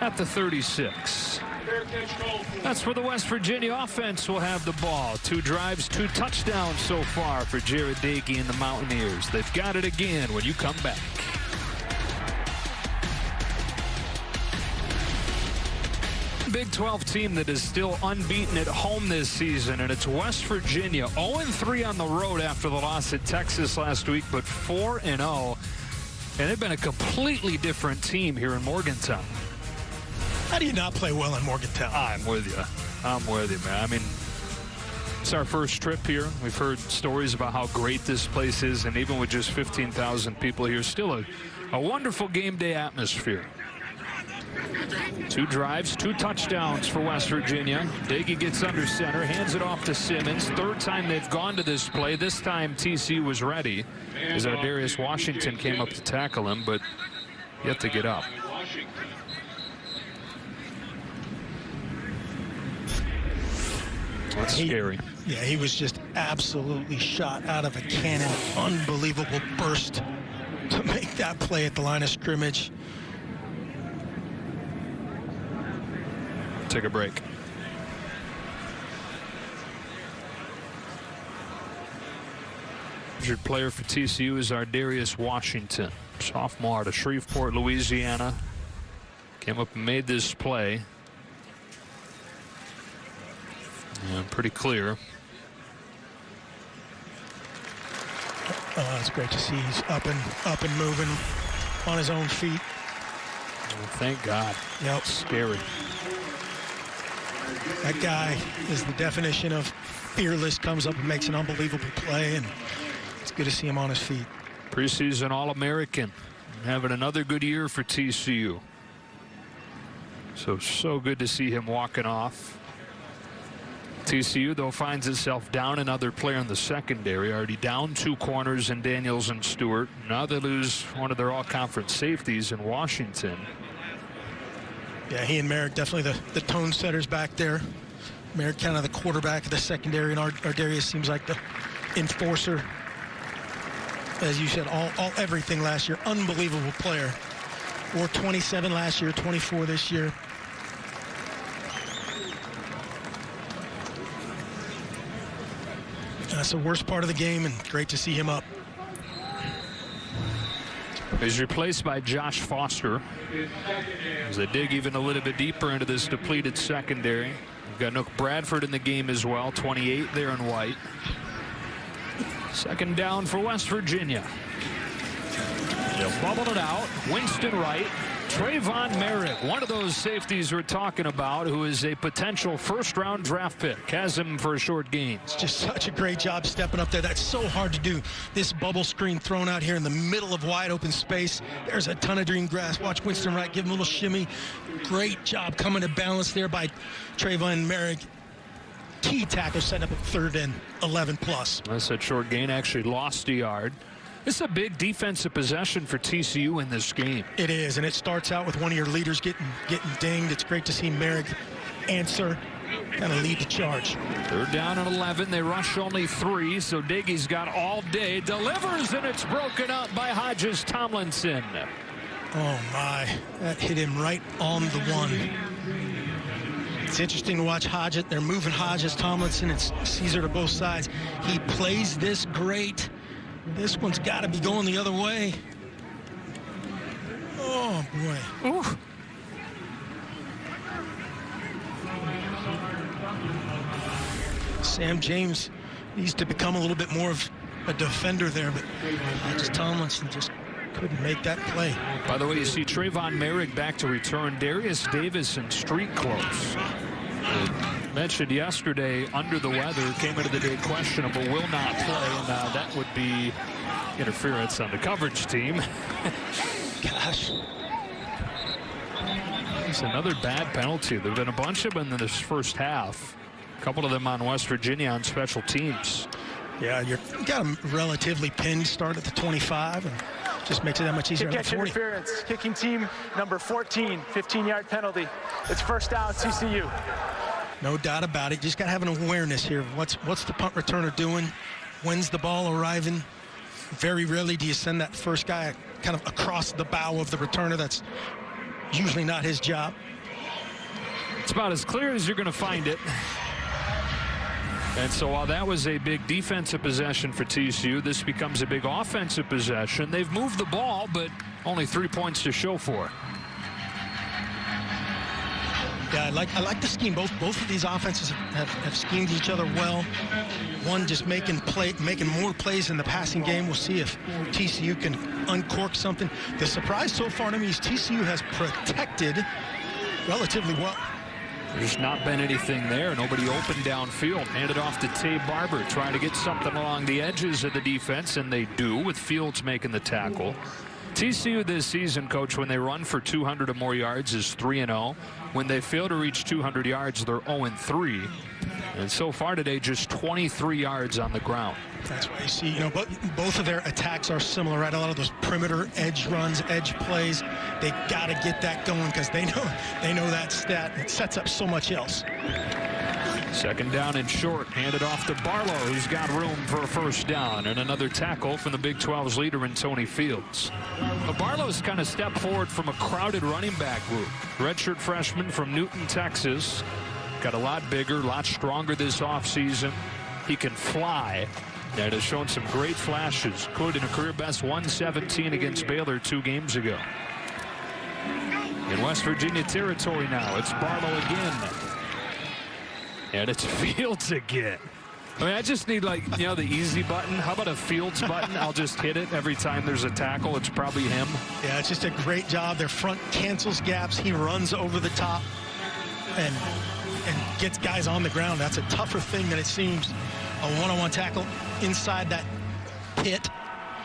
at the 36. That's where the West Virginia offense will have the ball. 2 drives, 2 touchdowns so far for Jared Dagey and the Mountaineers. They've got it again when you come back. Big 12 team that is still unbeaten at home this season, and it's West Virginia. 0-3 on the road after the loss at Texas last week, but 4-0. And they've been a completely different team here in Morgantown. How do you not play well in Morgantown? I'm with you. I'm with you, man. I mean, it's our first trip here. We've heard stories about how great this place is, and even with just 15,000 people here, still a wonderful game day atmosphere. 2 drives, 2 touchdowns for West Virginia. Dagey gets under center, hands it off to Simmons. 3rd time they've gone to this play. This time TCU was ready as Ardarius Washington came up to tackle him, but yet to get up. That's scary. Yeah, he was just absolutely shot out of a cannon. Unbelievable burst to make that play at the line of scrimmage. Take a break. Injured player for TCU is Ardarius Washington, sophomore out of Shreveport, Louisiana. Came up and made this play. Yeah, pretty clear. Oh, it's great to see he's up and moving on his own feet. Well, thank God. Yep. Scary. That guy is the definition of fearless, comes up and makes an unbelievable play, and it's good to see him on his feet. Preseason All-American, having another good year for TCU. So good to see him walking off. TCU, though, finds itself down another player in the secondary. Already down 2 corners in Daniels and Stewart. Now they lose one of their all-conference safeties in Washington. Yeah, he and Merrick definitely the tone setters back there. Merrick kind of the quarterback of the secondary, and Ardarius seems like the enforcer. As you said, everything last year. Unbelievable player. Wore 27 last year, 24 this year. That's the worst part of the game, and great to see him up. He's replaced by Josh Foster as they dig even a little bit deeper into this depleted secondary. We've got Nook Bradford in the game as well, 28 there in white. 2nd down for West Virginia. They'll bubble it out. Winston Wright. Trayvon Merritt, one of those safeties we're talking about, who is a potential 1st-round draft pick. Has him for a short gain. It's just such a great job stepping up there. That's so hard to do. This bubble screen thrown out here in the middle of wide open space. There's a ton of green grass. Watch Winston Wright give him a little shimmy. Great job coming to balance there by Trayvon Merritt. Key tackle set up at 3rd and 11 plus. That's that short gain. Actually lost a yard. This is a big defensive possession for TCU in this game. It is, and it starts out with one of your leaders getting dinged. It's great to see Merrick answer, kind of lead the charge. 3rd down and 11. They rush only 3, so Dagey's got all day. Delivers, and it's broken up by Hodges Tomlinson. Oh, my. That hit him right on the 1. It's interesting to watch Hodges. They're moving Hodges Tomlinson. It's Caesar to both sides. He plays this great. This one's got to be going the other way. Oh, boy. Ooh. Sam James needs to become a little bit more of a defender there, but just Tomlinson just Couldn't make that play. By the way, you see Trayvon Merrick back to return. Darius Davis in street clothes. Mentioned yesterday, under the weather, came into the day questionable, will not play, and that would be interference on the coverage team. Gosh. It's another bad penalty. There have been a bunch of them in this first half. A couple of them on West Virginia on special teams. Yeah, you got them relatively pinned, start at the 25, and just makes it that much easier on the 40. Interference, kicking team number 14, 15-yard penalty. It's first down, TCU. No doubt about it. Just got to have an awareness here of what's the punt returner doing, when's the ball arriving. Very rarely do you send that first guy kind of across the bow of the returner. That's usually not his job. It's about as clear as you're going to find it. And so while that was a big defensive possession for TCU, this becomes a big offensive possession. They've moved the ball, but only 3 points to show for it. Yeah, I like the scheme. Both of these offenses have schemed each other well. One just making more plays in the passing game. We'll see if TCU can uncork something. The surprise so far to me is TCU has protected relatively well. There's not been anything there. Nobody open downfield. Handed off to Tay Barber, trying to get something along the edges of the defense, and they do, with Fields making the tackle. TCU this season, Coach, when they run for 200 or more yards, is 3-0. When they fail to reach 200 yards, they're 0-3. And so far today, just 23 yards on the ground. That's why you see, both of their attacks are similar, right? A lot of those perimeter edge runs, edge plays, they got to get that going because they know that stat. It sets up so much else. Second down and short, handed off to Barlow, who's got room for a first down, and another tackle from the Big 12's leader in Tony Fields. But Barlow's kind of stepped forward from a crowded running back group. Redshirt freshman from Newton, Texas. Got a lot bigger, a lot stronger this offseason. He can fly and has shown some great flashes. Including a career best 117 against Baylor 2 games ago. In West Virginia territory now, it's Barlow again. And it's Fields again. I mean, I just need, the easy button. How about a Fields button? I'll just hit it every time there's a tackle. It's probably him. Yeah, it's just a great job. Their front cancels gaps. He runs over the top and gets guys on the ground. That's a tougher thing than it seems. A one-on-one tackle inside that pit.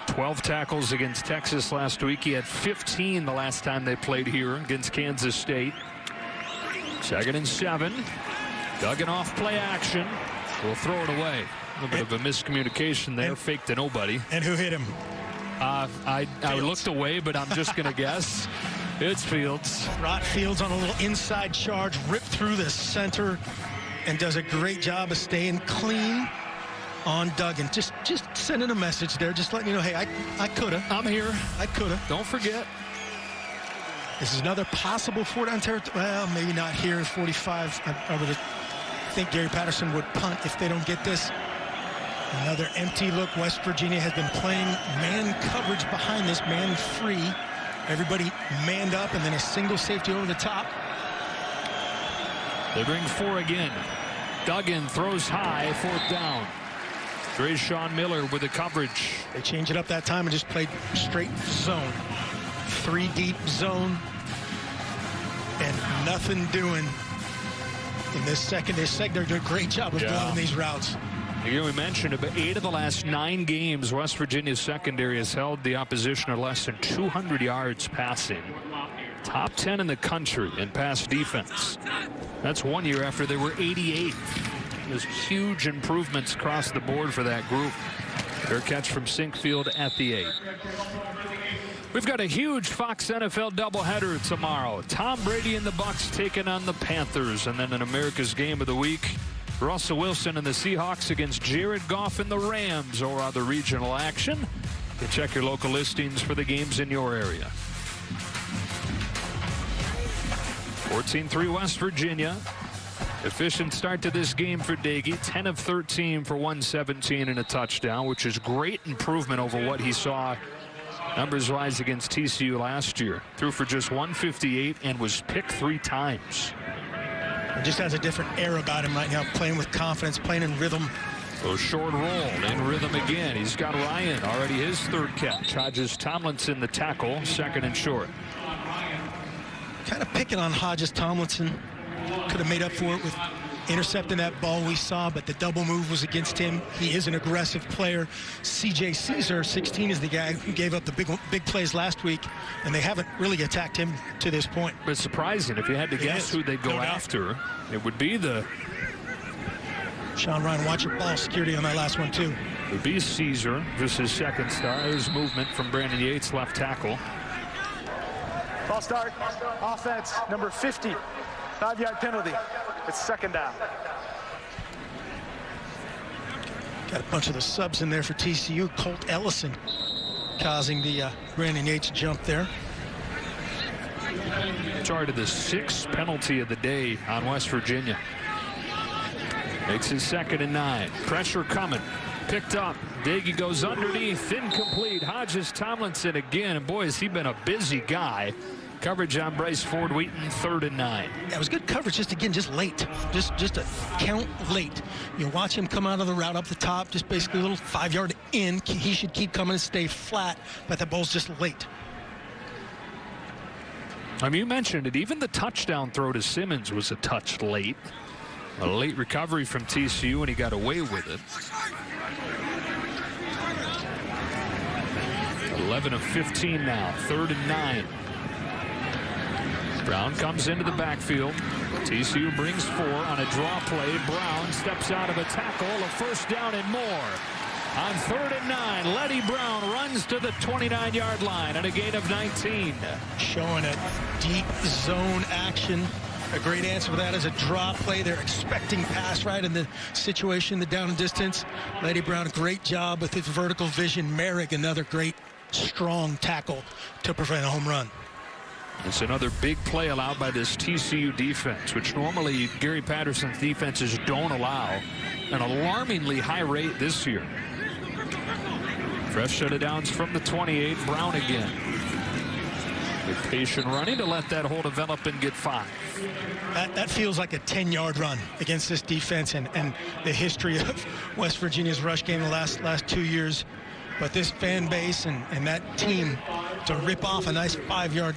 12 tackles against Texas last week. He had 15 the last time they played here against Kansas State. 2nd and 7. Duggan off play action. We'll throw it away. A little bit of a miscommunication there. Fake to nobody. And who hit him? I looked away, but I'm just going to guess. It's Fields. Rod Fields on a little inside charge, ripped through the center, and does a great job of staying clean on Duggan. Just sending a message there, just letting you know, hey, I coulda. I'm here. I coulda. Don't forget. This is another possible 4-down territory. Well, maybe not here. 45. I would think Gary Patterson would punt if they don't get this. Another empty look. West Virginia has been playing man coverage behind this, man free. Everybody manned up, and then a single safety over the top. They bring 4 again. Duggan throws high, 4th down. Drayshawn Miller with the coverage. They changed it up that time and just played straight zone. 3 deep zone. And nothing doing in this second. They're doing a great job of blowing these routes. Again, we mentioned about 8 of the last 9 games, West Virginia's secondary has held the opposition to less than 200 yards passing. Top 10 in the country in pass defense. That's 1 year after they were 88th. There's huge improvements across the board for that group. Fair catch from Sinkfield at the 8. We've got a huge Fox NFL doubleheader tomorrow. Tom Brady and the Bucs taking on the Panthers, and then an America's Game of the Week. Russell Wilson and the Seahawks against Jared Goff and the Rams, or other regional action. You can check your local listings for the games in your area. 14-3 West Virginia. Efficient start to this game for Dagey. 10 of 13 for 117 and a touchdown, which is great improvement over what he saw numbers-wise against TCU last year. Threw for just 158 and was picked 3 times. It just has a different air about him right now, playing with confidence, playing in rhythm. So short roll, in rhythm again. He's got Ryan, already his third catch. Hodges Tomlinson the tackle, second and short. Kind of picking on Hodges Tomlinson. Could have made up for it with intercepting that ball we saw, but the double move was against him. He is an aggressive player. C.J. Caesar, 16, is the guy who gave up the big plays last week, and they haven't really attacked him to this point. But it's surprising. If you had to guess who they'd go after, it would be the... Sean Ryan, watch your ball security on that last one, too. It would be Caesar, just his second start. His movement from Brandon Yates, left tackle. Ball start, offense, number 50. 5-yard penalty. It's second down. Got a bunch of the subs in there for TCU. Colt Ellison causing the Brandon Yates jump there. Started the 6th penalty of the day on West Virginia. Makes it 2nd and 9. Pressure coming. Picked up. Daggy goes underneath. Incomplete. Hodges Tomlinson again. And boy, has he been a busy guy. Coverage on Bryce Ford Wheaton, 3rd and 9. Yeah, it was good coverage, just late. Just a count late. You watch him come out of the route up the top, just basically a little 5-yard in. He should keep coming and stay flat, but the ball's just late. I mean, you mentioned it. Even the touchdown throw to Simmons was a touch late. A late recovery from TCU, and he got away with it. 11 of 15 now, 3rd and 9. Brown comes into the backfield. TCU brings 4 on a draw play. Brown steps out of a tackle, a first down and more. On 3rd and 9, Letty Brown runs to the 29-yard line and a gain of 19. Showing a deep zone action. A great answer for that is a draw play. They're expecting pass right in the situation, the down and distance. Letty Brown, great job with his vertical vision. Merrick, another great, strong tackle to prevent a home run. It's another big play allowed by this TCU defense, which normally Gary Patterson's defenses don't allow. An alarmingly high rate this year. Fresh shutdowns from the 28. Brown again. With patient running to let that hole develop and get 5. That feels like a 10-yard run against this defense and the history of West Virginia's rush game the last 2 years. But this fan base and that team to rip off a nice 5-yard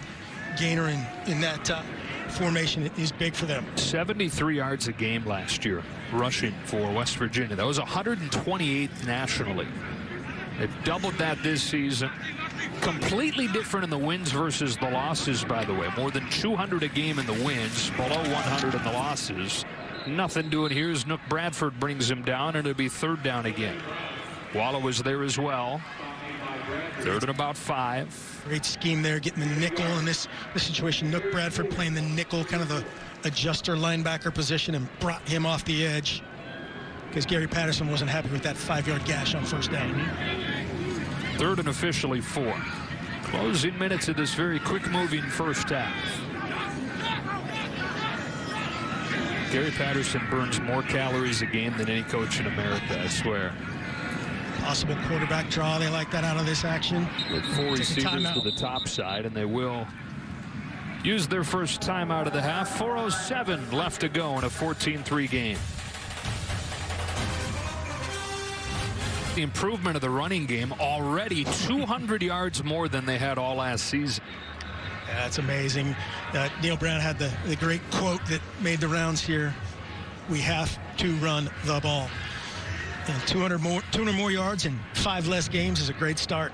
gainer in that formation is big for them. 73 yards a game last year rushing for West Virginia. That was 128th nationally. They've doubled that this season. Completely different in the wins versus the losses, by the way. More than 200 a game in the wins, below 100 in the losses. Nothing doing here as Nook Bradford brings him down, and it'll be 3rd down again. Waller was there as well. 3rd and about 5. Great scheme there, getting the nickel in this situation. Nook Bradford playing the nickel, kind of the adjuster linebacker position, and brought him off the edge because Gary Patterson wasn't happy with that 5-yard gash on 1st down. 3rd and officially 4. Closing minutes of this very quick-moving first half. Gary Patterson burns more calories a game than any coach in America, I swear. Possible quarterback draw. They like that out of this action. With 4 receivers to the top side, and they will use their first timeout of the half. 4:07 left to go in a 14-3 game. The improvement of the running game, already 200 yards more than they had all last season. Yeah, that's amazing. Neil Brown had the great quote that made the rounds here. We have to run the ball. And 200 more yards in 5 less games is a great start.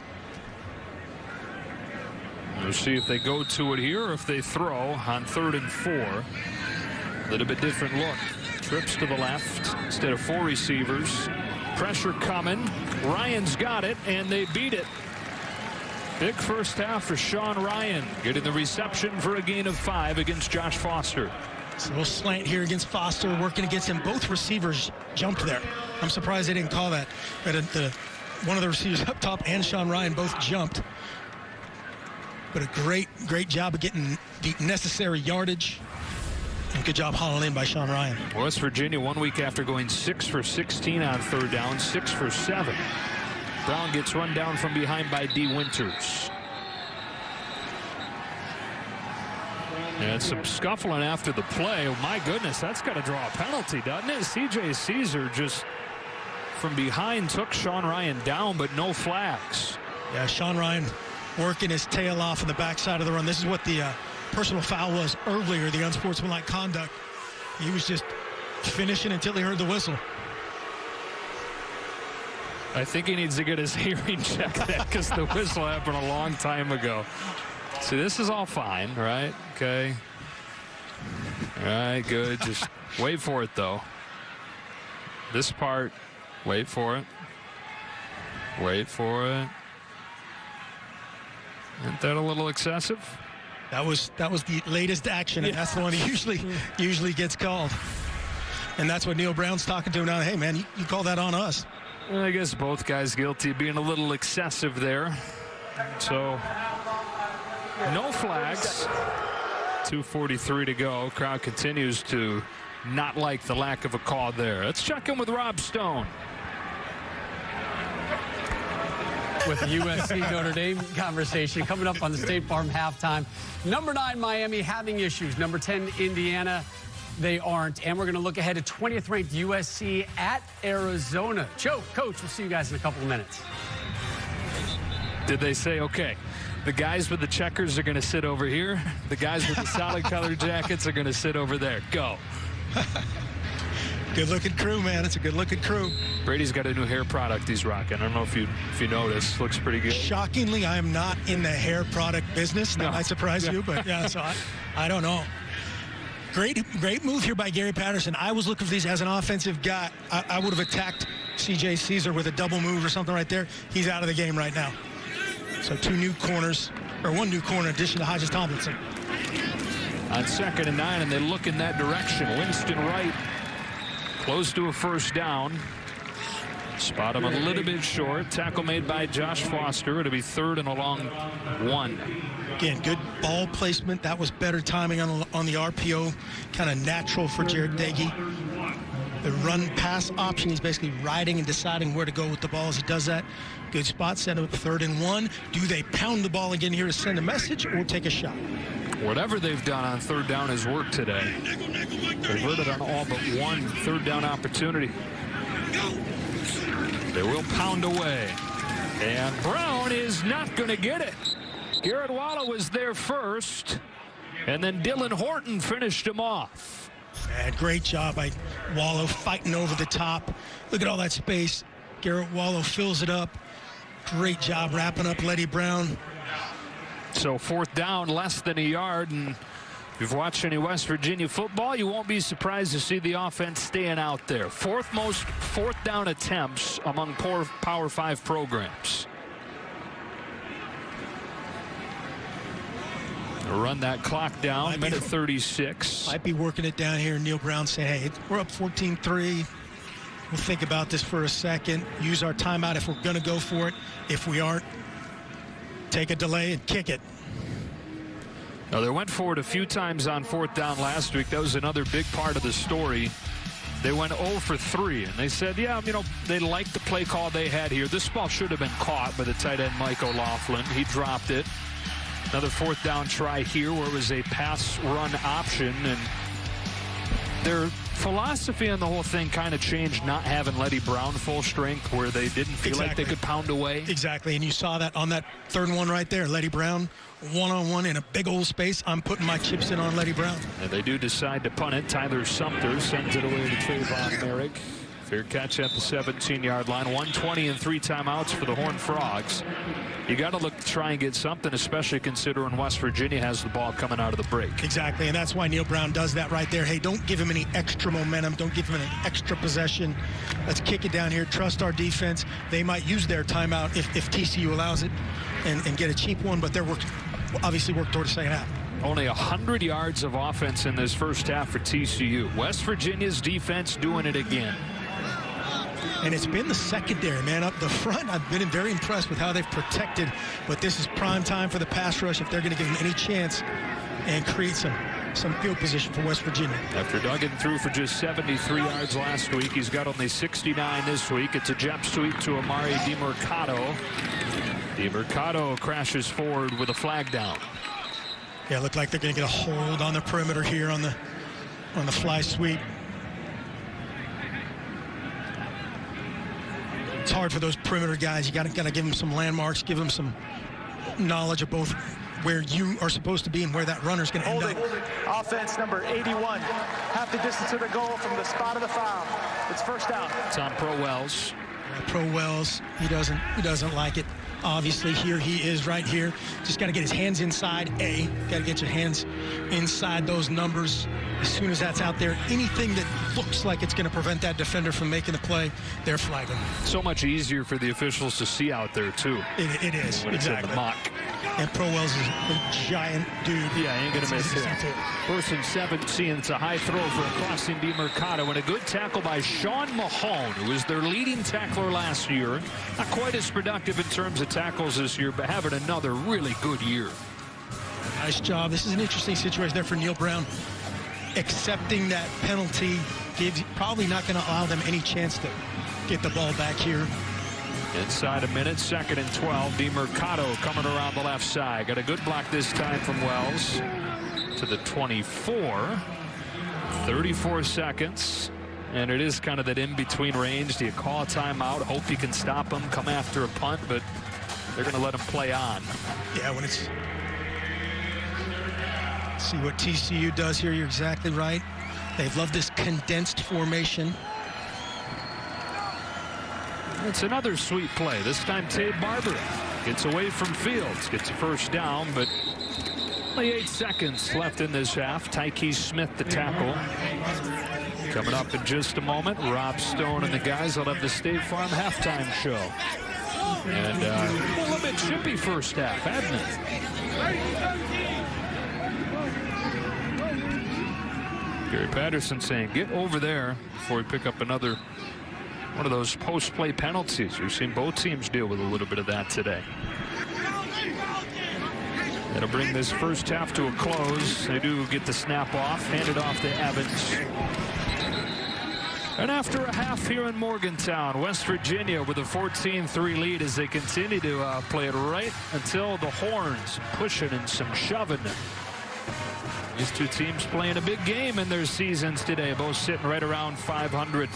We'll see if they go to it here or if they throw on 3rd and 4. A little bit different look. Trips to the left instead of 4 receivers. Pressure coming. Ryan's got it, and they beat it. Big first half for Sean Ryan, getting the reception for a gain of 5 against Josh Foster. It's a little slant here against Foster, working against him. Both receivers jumped there. I'm surprised they didn't call that. But one of the receivers up top and Sean Ryan both jumped. But a great job of getting the necessary yardage. And good job hauling in by Sean Ryan. West Virginia 1 week after going 6 for 16 on 3rd down, 6 for 7. Brown gets run down from behind by D. Winters. And some scuffling after the play. Oh, my goodness, that's got to draw a penalty, doesn't it? C.J. Caesar just from behind took Sean Ryan down, but no flags. Yeah, Sean Ryan working his tail off on the backside of the run. This is what the personal foul was earlier, the unsportsmanlike conduct. He was just finishing until he heard the whistle. I think he needs to get his hearing checked because the whistle happened a long time ago. See, this is all fine, right? Okay. All right, good. Just wait for it, though. This part, wait for it. Wait for it. Isn't that a little excessive? That was the latest action, and that's the one he usually gets called. And that's what Neil Brown's talking to him now. Hey, man, you call that on us. I guess both guys guilty of being a little excessive there. So, no flags. 2:43 to go. Crowd continues to not like the lack of a call there. Let's check in with Rob Stone. With the USC Notre Dame conversation coming up on the State Farm halftime. Number 9, Miami having issues. Number 10, Indiana. They aren't. And we're going to look ahead to 20th ranked USC at Arizona. Coach, we'll see you guys in a couple of minutes. Did they say, okay, the guys with the checkers are going to sit over here. The guys with the solid colored jackets are going to sit over there. Go. Good-looking crew, man. It's a good-looking crew. Brady's got a new hair product he's rocking. I don't know if you noticed. Looks pretty good. Shockingly, I am not in the hair product business. That might surprise you, but yeah, so I don't know. Great move here by Gary Patterson. I was looking for these as an offensive guy. I would have attacked C.J. Caesar with a double move or something right there. He's out of the game right now. So one new corner in addition to Hodges Tomlinson. On 2nd and 9, and they look in that direction. Winston Wright close to a first down. Spot him a little bit short. Tackle made by Josh Foster. It'll be 3rd and a long 1. Again, good ball placement. That was better timing on the RPO. Kind of natural for Jared Dagey. The run-pass option, he's basically riding and deciding where to go with the ball as he does that. Good spot, set up 3rd and 1. Do they pound the ball again here to send a message or take a shot? Whatever they've done on 3rd down has worked today. Converted on all but one 3rd down opportunity. They will pound away. And Brown is not going to get it. Garrett Wallow was there first. And then Dylan Horton finished him off. Great job by Wallow fighting over the top. Look at all that space. Garrett Wallow fills it up. Great job wrapping up Letty Brown. So 4th down, less than a yard. And if you've watched any West Virginia football, you won't be surprised to see the offense staying out there. 4th most 4th down attempts among Power 5 programs. Run that clock down, minute 36. Might be working it down here. Neil Brown saying, hey, we're up 14-3. We'll think about this for a second. Use our timeout if we're going to go for it. If we aren't, take a delay and kick it. Now, they went for it a few times on 4th down last week. That was another big part of the story. They went 0 for 3, and they said, yeah, they liked the play call they had here. This ball should have been caught by the tight end Mike O'Loughlin. He dropped it. Another 4th down try here where it was a pass run option, and their philosophy on the whole thing kind of changed, not having Letty Brown full strength where they didn't feel like they could pound away. Exactly, and you saw that on that 3rd and 1 right there. Letty Brown one-on-one in a big old space. I'm putting my chips in on Letty Brown. And they do decide to punt it. Tyler Sumter sends it away to Trayvon Merrick. Fair catch at the 17-yard line. 1:20 and 3 timeouts for the Horned Frogs. You got to look to try and get something, especially considering West Virginia has the ball coming out of the break. Exactly, and that's why Neil Brown does that right there. Hey, don't give him any extra momentum. Don't give him an extra possession. Let's kick it down here. Trust our defense. They might use their timeout if TCU allows it and get a cheap one, but they're obviously work toward the second half. Only 100 yards of offense in this first half for TCU. West Virginia's defense doing it again. And it's been the secondary, man, up the front. I've been very impressed with how they've protected, but this is prime time for the pass rush if they're going to give them any chance and create some field position for West Virginia. After Duggan threw for just 73 yards last week, he's got only 69 this week. It's a jet sweep to Amari DiMercato. DiMercato crashes forward with a flag down. Yeah, it looked like they're going to get a hold on the perimeter here on the fly sweep. It's hard for those perimeter guys. You got to give them some landmarks, give them some knowledge of both where you are supposed to be and where that runner's going to end up. Offense number 81. Half the distance to the goal from the spot of the foul. It's first down. It's on Pro Wells. Pro Wells, he doesn't like it. Obviously, here he is right here. Just got to get his hands inside. Got to get your hands inside those numbers. As soon as that's out there, anything that looks like it's going to prevent that defender from making the play, they're flagging. So much easier for the officials to see out there, too. It is, when exactly. It's in the mock. And Pro Wells is a giant dude. Yeah, ain't going to miss it. First and 17. It's a high throw for a crossing DeMercado, and a good tackle by Sean Mahone, who was their leading tackler last year. Not quite as productive in terms of tackles this year, but having another really good year. Nice job. This is an interesting situation there for Neil Brown. Accepting that penalty probably not going to allow them any chance to get the ball back here. Inside a minute, 2nd and 12. DeMercado coming around the left side. Got a good block this time from Wells to the 24. 34 seconds. And it is kind of that in-between range. Do you call a timeout, hope you can stop them, come after a punt, but they're going to let them play on. Yeah, when it's... See what TCU does here. You're exactly right. They've loved this condensed formation. It's another sweet play. This time Tate Barber gets away from Fields, gets a first down, but only 8 seconds left in this half. Tyke Smith the tackle. Coming up in just a moment, Rob Stone and the guys will have the State Farm halftime show. And a little bit chippy first half, hadn't it? Gary Patterson saying, get over there before we pick up another one of those post-play penalties. We've seen both teams deal with a little bit of that today. That'll bring this first half to a close. They do get the snap off, hand it off to Evans. And after a half here in Morgantown, West Virginia with a 14-3 lead as they continue to play it right until the horns, pushing and some shoving. These two teams playing a big game in their seasons today, both sitting right around 500.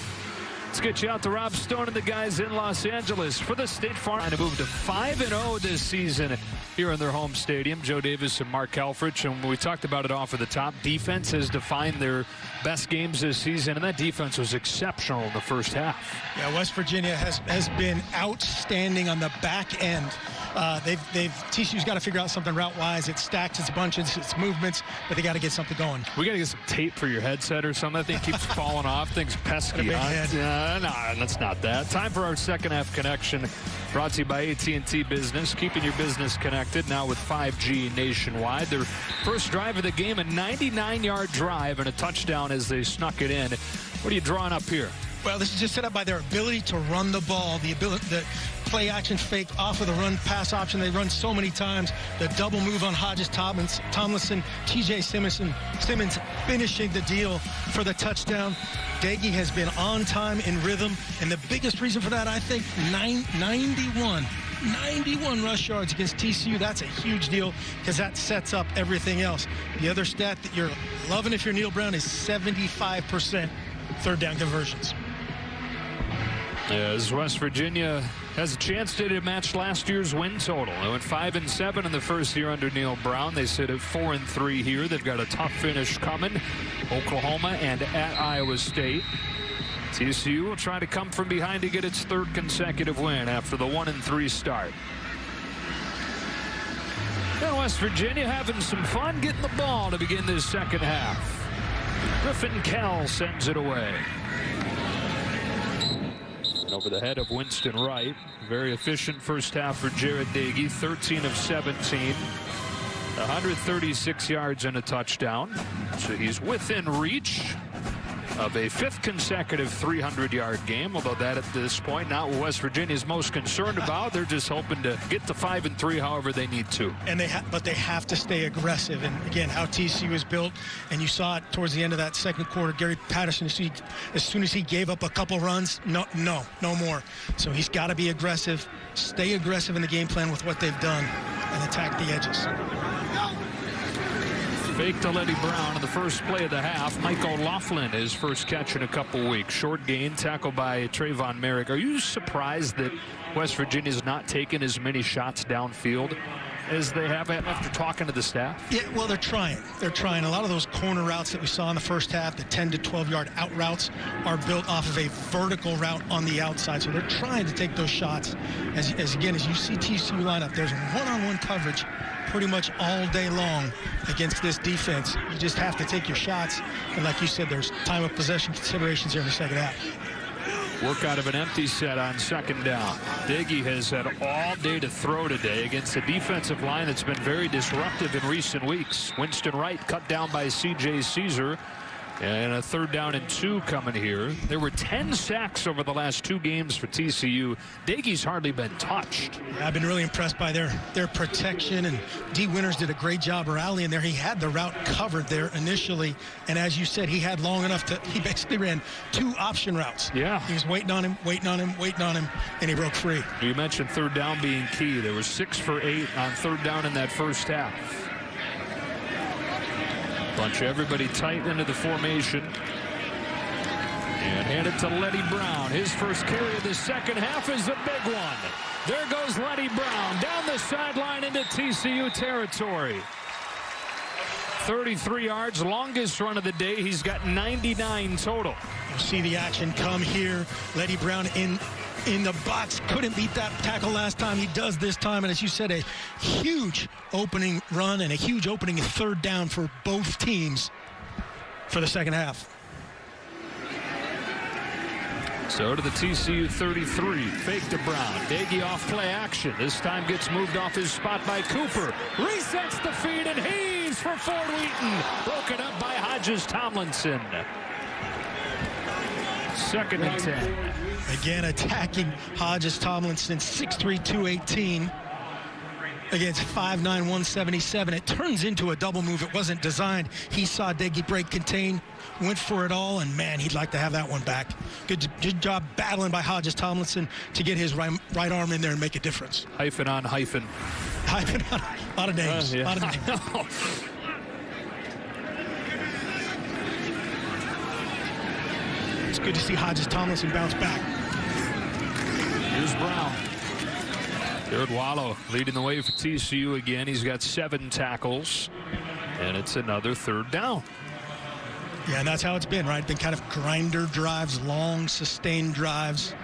Let's get you out to Rob Stone and the guys in Los Angeles for the State Farm. And to move to 5-0 this season here in their home stadium. Joe Davis and Mark Helfrich. And we talked about it off of the top. Defense has defined their best games this season, and that defense was exceptional in the first half. Yeah, West Virginia has been outstanding on the back end. TCU's got to figure out something route-wise. It's stacks, it's bunches, it's movements, but they got to get something going. We got to get some tape for your headset or something. That thing keeps falling off. Thing's pesky. No, that's not that. Time for our second half connection. Brought to you by AT&T Business. Keeping your business connected now with 5G nationwide. Their first drive of the game, a 99-yard drive and a touchdown as they snuck it in. What are you drawing up here? Well, this is just set up by their ability to run the ball, the play action fake off of the run pass option they run so many times, the double move on Hodges Tomlinson, TJ Simmons finishing the deal for the touchdown. Daggy has been on time in rhythm, and the biggest reason for that, I think, 91 rush yards against TCU. That's a huge deal because that sets up everything else. The other stat that you're loving if you're Neil Brown is 75% third down conversions. As West Virginia has a chance to match last year's win total. They went 5-7 in the first year under Neil Brown. They sit at 4-3 here. They've got a tough finish coming. Oklahoma and at Iowa State. TCU will try to come from behind to get its third consecutive win after the 1-3 start. And West Virginia having some fun getting the ball to begin this second half. Griffin Kell sends it away. Over the head of Winston Wright. Very efficient first half for Jared Dagey. 13 of 17. 136 yards and a touchdown. So he's within reach of a fifth consecutive 300-yard game, although that at this point not what West Virginia is most concerned about. They're just hoping to get to 5-3 however they need to. And but they have to stay aggressive. And again, how TCU is built, and you saw it towards the end of that second quarter. Gary Patterson, as soon as he gave up a couple runs, no more. So he's got to be aggressive, stay aggressive in the game plan with what they've done, and attack the edges. Fake to Letty Brown on the first play of the half. Mike O'Loughlin, his first catch in a couple weeks. Short gain, tackle by Trayvon Merrick. Are you surprised that West Virginia's not taken as many shots downfield as they have after talking to the staff? Yeah, well, they're trying. They're trying. A lot of those corner routes that we saw in the first half, the 10 to 12-yard out routes, are built off of a vertical route on the outside. So they're trying to take those shots. As again, as you see TCU line up, there's one-on-one coverage pretty much all day long against this defense. You just have to take your shots. And like you said, there's time of possession considerations here in the second half. Work out of an empty set on second down. Diggy has had all day to throw today against a defensive line that's been very disruptive in recent weeks. Winston Wright cut down by C.J. Caesar. And a 3rd down and 2 coming here. There were 10 sacks over the last 2 games for TCU. Diggy's hardly been touched. Yeah, I've been really impressed by their protection, and D. Winters did a great job rallying there. He had the route covered there initially, and as you said, he had long enough to, he basically ran 2 option routes. Yeah. He was waiting on him, and he broke free. You mentioned 3rd down being key. There was 6 for 8 on 3rd down in that first half. Bunch everybody tight into the formation. And hand it to Letty Brown. His first carry of the second half is a big one. There goes Letty Brown down the sideline into TCU territory. 33 yards, longest run of the day. He's got 99 total. You see the action come here. Letty Brown in the box. Couldn't beat that tackle last time. He does this time. And as you said, a huge opening run and a huge opening 3rd down for both teams for the second half. So to the TCU 33. Fake to Brown. Nagy off play action. This time gets moved off his spot by Cooper. Resets the feed and heaves for Ford Wheaton. Broken up by Hodges Tomlinson. 2nd and 10. Again, attacking Hodges Tomlinson, 6'3", 218 against 5'9", 177. It turns into a double move. It wasn't designed. He saw Diggy break contain, went for it all, and man, he'd like to have that one back. Good job battling by Hodges Tomlinson to get his right arm in there and make a difference. Hyphen on hyphen. Hyphen on. A lot of names. Yeah. A lot of names. It's good to see Hodges Tomlinson bounce back. Here's Brown. Jared Wallow leading the way for TCU again. He's got 7 tackles, and it's another 3rd down. Yeah, and that's how it's been, right? Been kind of grinder drives, long, sustained drives.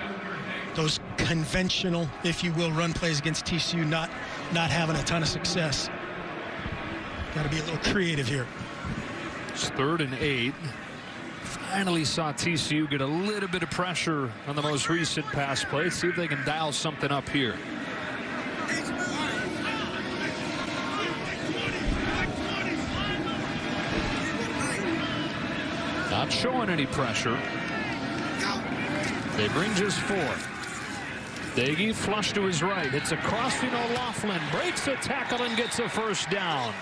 Those conventional, if you will, run plays against TCU not having a ton of success. Got to be a little creative here. It's 3rd and 8. Finally saw TCU get a little bit of pressure on the most recent pass play. See if they can dial something up here. Not showing any pressure. They bring just 4. Nagy flush to his right. It's a crossing O'Loughlin. Breaks a tackle and gets a 1st down.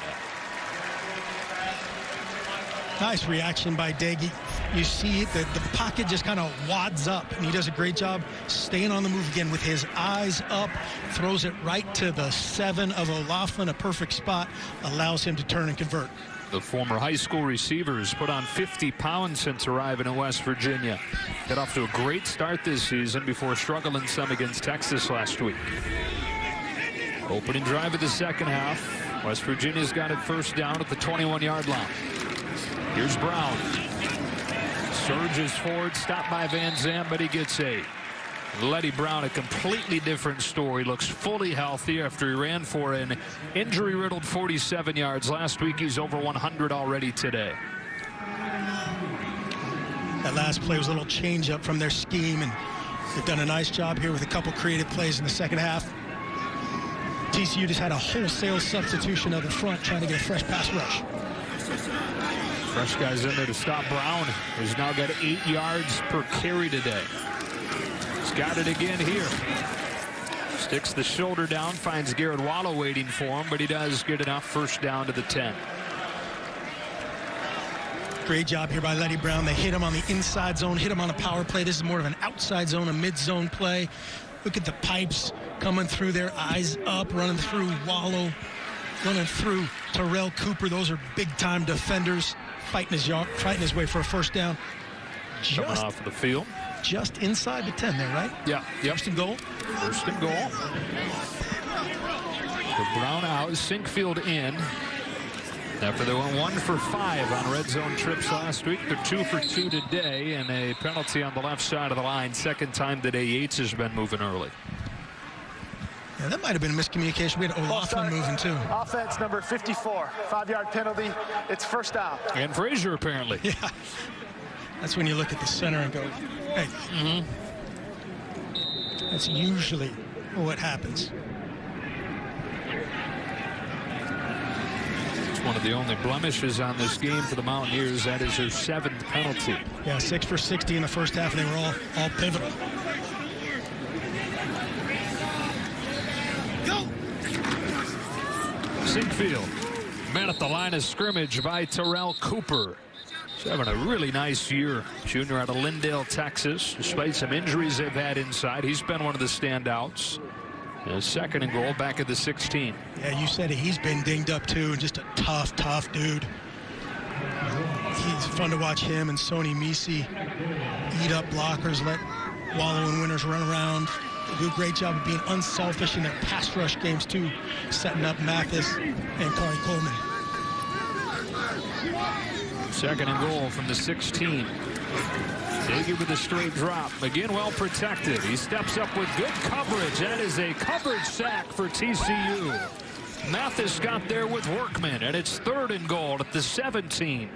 Nice reaction by Nagy. You see the pocket just kind of wads up, and he does a great job staying on the move again with his eyes up. Throws it right to the 7 of O'Loughlin, a perfect spot, allows him to turn and convert. The former high school receiver has put on 50 pounds since arriving in West Virginia. Got off to a great start this season before struggling some against Texas last week. Opening drive of the second half. West Virginia's got it 1st down at the 21-yard line. Here's Brown. Surges forward, stopped by Van Zandt, but he gets 8. Letty Brown, a completely different story. Looks fully healthy after he ran for an injury-riddled 47 yards last week. He's over 100 already today. That last play was a little change-up from their scheme, and they've done a nice job here with a couple creative plays in the second half. TCU just had a wholesale substitution of the front, trying to get a fresh pass rush. Fresh guys in there to stop Brown, who's now got 8 yards per carry today. He's got it again here. Sticks the shoulder down, finds Garrett Wallow waiting for him, but he does get enough 1st down to the 10. Great job here by Letty Brown. They hit him on the inside zone, hit him on a power play. This is more of an outside zone, a mid-zone play. Look at the pipes coming through there, eyes up, running through Wallow. running through Terrell Cooper. Those are big-time defenders fighting his way for a first down. Coming off of the field. Just inside the 10 there, right? Yeah. Yep. First and goal. First and goal. The Brown out, Sinkfield in. After they went 1 for 5 on red zone trips last week, they're 2 for 2 today, and a penalty on the left side of the line. Second time today, Yates has been moving early. Yeah, that might have been a miscommunication. We had O'Loughlin moving too. Offense number 54, 5-yard penalty. It's first down. And Frazier apparently. Yeah. That's when you look at the center and go, hey. That's usually what happens. It's one of the only blemishes on this game for the Mountaineers. That is their 7th penalty. Yeah, 6 for 60 in the first half, and they were all pivotal. Sinkfield, met at the line of scrimmage by Terrell Cooper. He's having a really nice year. Junior out of Lindale, Texas. Despite some injuries they've had inside, he's been one of the standouts. Second and goal back at the 16. Yeah, you said it. He's been dinged up too, and just a tough dude. He's fun to watch him and Sony Misi eat up blockers, let Wallow and Winters run around. They do a great job of being unselfish in their pass rush games too, setting up Mathis and Kari Coleman. Second and goal from the 16. Diggy with a straight drop. Again, well protected. He steps up with good coverage. That is a coverage sack for TCU. Mathis got there with Workman, and it's third and goal at the 17.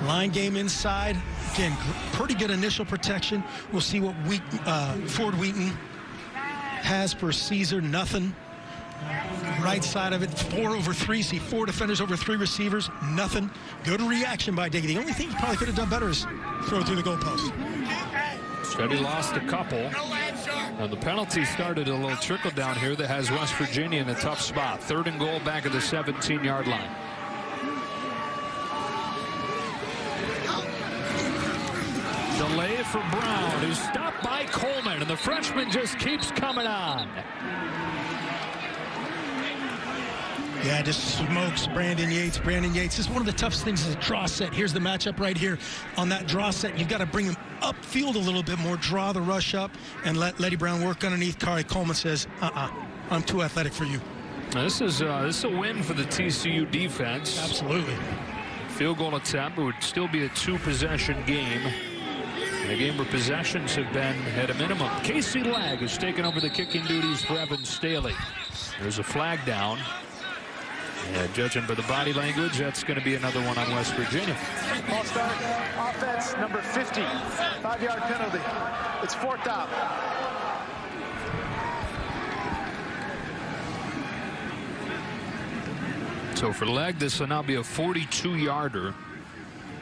Line game inside. Again, pretty good initial protection. We'll see what Ford Wheaton has for Caesar. Nothing. Right side of it, 4 over 3. See 4 defenders over 3 receivers. Nothing. Good reaction by Diggy. The only thing he probably could have done better is throw through the goalpost. Said he lost a couple. And the penalty started a little trickle down here that has West Virginia in a tough spot. Third and goal back at the 17-yard line. Delay for Brown, who's stopped by Coleman, and the freshman just keeps coming on. Yeah, just smokes Brandon Yates. Brandon Yates is one of the toughest things is a draw set. Here's the matchup right here. On that draw set, you've got to bring him upfield a little bit more, draw the rush up, and let Letty Brown work underneath. Kari Coleman says, I'm too athletic for you. Now, this is a win for the TCU defense. Absolutely. Field goal attempt. It would still be a 2-possession game. In a game where possessions have been at a minimum. Casey Legg has taken over the kicking duties for Evan Staley. There's a flag down. And judging by the body language, that's going to be another one on West Virginia. Ball start, offense number 50, 5-yard penalty. It's fourth down. So for Legg, this will now be a 42-yarder.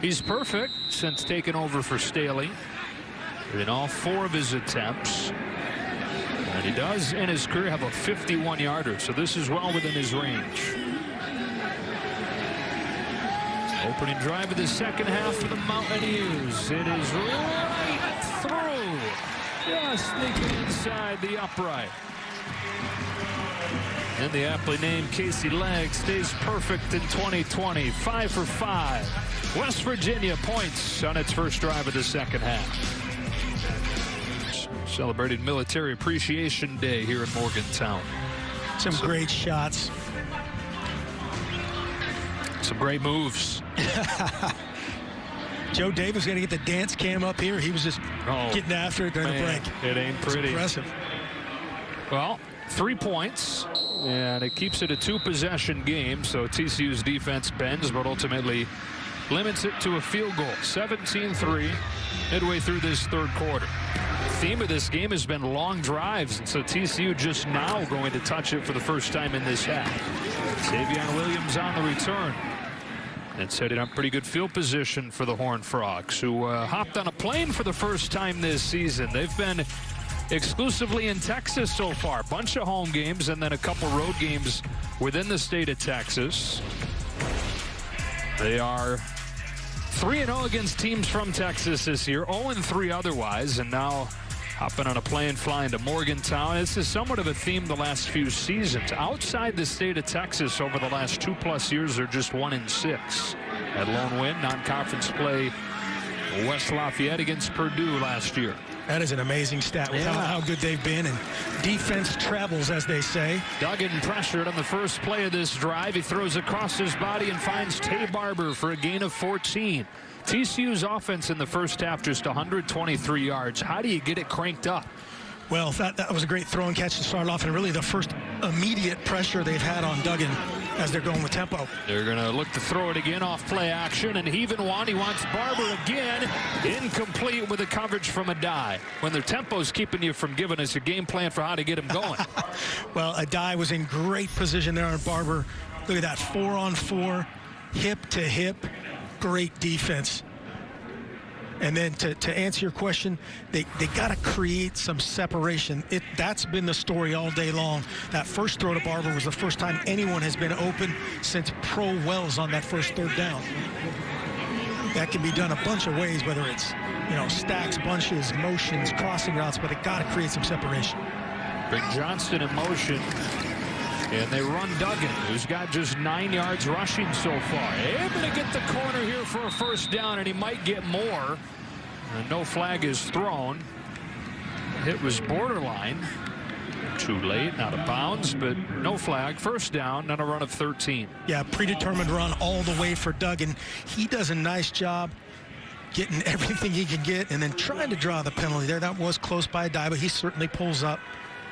He's perfect since taking over for Staley in all 4 of his attempts. And he does in his career have a 51-yarder, so this is well within his range. Opening drive of the second half for the Mountaineers. It is right through. Just sneaking inside the upright. And the aptly named Casey Legg stays perfect in 2020. 5 for 5. West Virginia points on its first drive of the second half. Celebrated Military Appreciation Day here in Morgantown. Some great shots. Some great moves. Joe Davis going to get the dance cam up here. He was just getting after it during the break. It ain't pretty. It's impressive. Well, 3 points, and it keeps it a 2-possession game, so TCU's defense bends, but ultimately limits it to a field goal. 17-3 midway through this third quarter. The theme of this game has been long drives, and so TCU just now going to touch it for the first time in this half. Savion Williams on the return. And setting up pretty good field position for the Horned Frogs, who hopped on a plane for the first time this season. They've been exclusively in Texas so far. Bunch of home games and then a couple road games within the state of Texas. They are 3-0 against teams from Texas this year, 0-3 otherwise, and now Hopping on a plane, flying to Morgantown. This is somewhat of a theme the last few seasons. Outside the state of Texas over the last 2+ years, they're just 1-6. That lone win, non-conference play, West Lafayette against Purdue last year. That is an amazing stat with how good they've been, and defense travels, as they say. Duggan pressured on the first play of this drive. He throws across his body and finds Tay Barber for a gain of 14. TCU's offense in the first half just 123 yards. How do you get it cranked up? Well, that was a great throw and catch to start off, and really the first immediate pressure they've had on Duggan as they're going with tempo. They're going to look to throw it again off play action, and he wants Barber again. Incomplete with a coverage from Adai. When their tempo's keeping you from giving us a game plan for how to get him going. Well, Adai was in great position there on Barber. Look at that, 4-on-4, hip to hip. Great defense. And then to answer your question, they got to create some separation. That's been the story all day long. That first throw to Barber was the first time anyone has been open since Pro Wells on that first third down. That can be done a bunch of ways, whether it's, stacks, bunches, motions, crossing routes, but they got to create some separation. Bring Johnston in motion. And they run Duggan, who's got just 9 yards rushing so far. Able to get the corner here for a first down, and he might get more. And no flag is thrown. The hit was borderline. Too late, not out of bounds, but no flag. First down, and a run of 13. Yeah, predetermined run all the way for Duggan. He does a nice job getting everything he can get and then trying to draw the penalty there. That was close by a dive, but he certainly pulls up.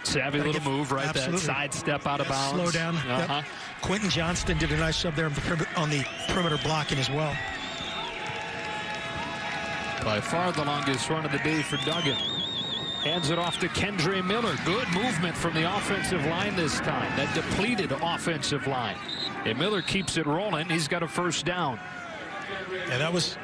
Savvy little move, right? Absolutely. That sidestep out of bounds. Slow down. Yep. Quentin Johnston did a nice job there on the perimeter blocking as well. By far the longest run of the day for Duggan. Hands it off to Kendre Miller. Good movement from the offensive line this time. That depleted offensive line. And Miller keeps it rolling. He's got a first down. Yeah, that was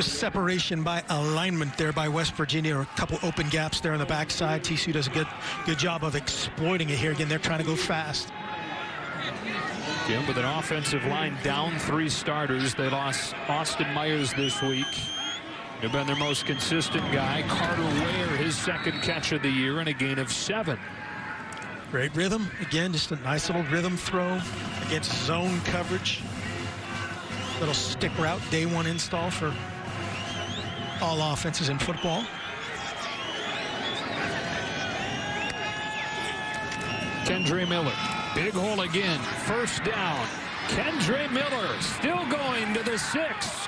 separation by alignment there by West Virginia. A couple open gaps there on the backside. TCU does a good job of exploiting it here. Again, they're trying to go fast. Again, with an offensive line down 3 starters. They lost Austin Myers this week. They've been their most consistent guy. Carter Ware, his second catch of the year, and a gain of 7. Great rhythm. Again, just a nice little rhythm throw against zone coverage. Little stick route, day one install for all offenses in football. Kendre Miller, big hole again, first down. Kendre Miller still going to the 6.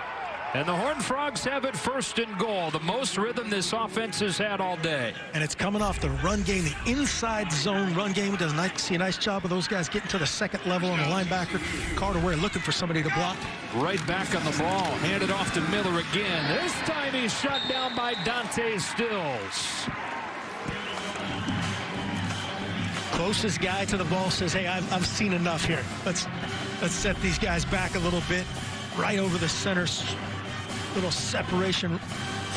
And the Horned Frogs have it 1st and goal. The most rhythm this offense has had all day. And it's coming off the run game, the inside zone run game. Does see a nice job of those guys getting to the second level on the linebacker. Carter Ware looking for somebody to block. Right back on the ball. Handed off to Miller again. This time he's shut down by Dante Stills. Closest guy to the ball says, hey, I've seen enough here. Let's set these guys back a little bit. Right over the center. Little separation,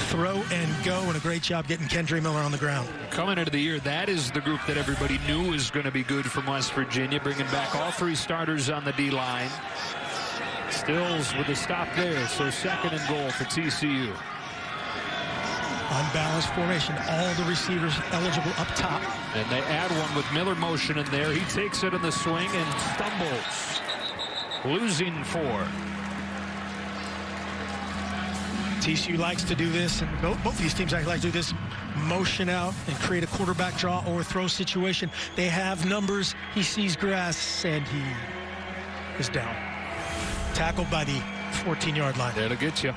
throw and go, and a great job getting Kendre Miller on the ground. Coming into the year, that is the group that everybody knew was going to be good from West Virginia, bringing back all 3 starters on the D-line. Stills with a stop there, so 2nd and goal for TCU. Unbalanced formation, all the receivers eligible up top. And they add one with Miller motion in there. He takes it in the swing and stumbles, losing 4. TCU likes to do this, and both these teams like to do this, motion out and create a quarterback draw or throw situation. They have numbers. He sees grass, and he is down. Tackled by the 14-yard line. That'll get you.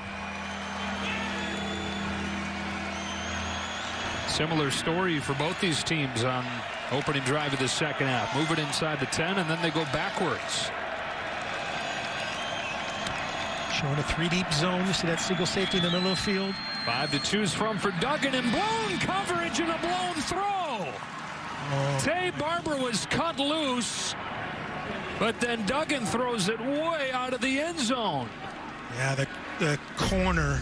Similar story for both these teams on opening drive of the second half. Move it inside the 10, and then they go backwards. Showing a 3-deep zone. You see that single safety in the middle of the field. 5 to choose from for Duggan, and blown coverage and a blown throw. Tay Barber was cut loose, but then Duggan throws it way out of the end zone. Yeah, the corner,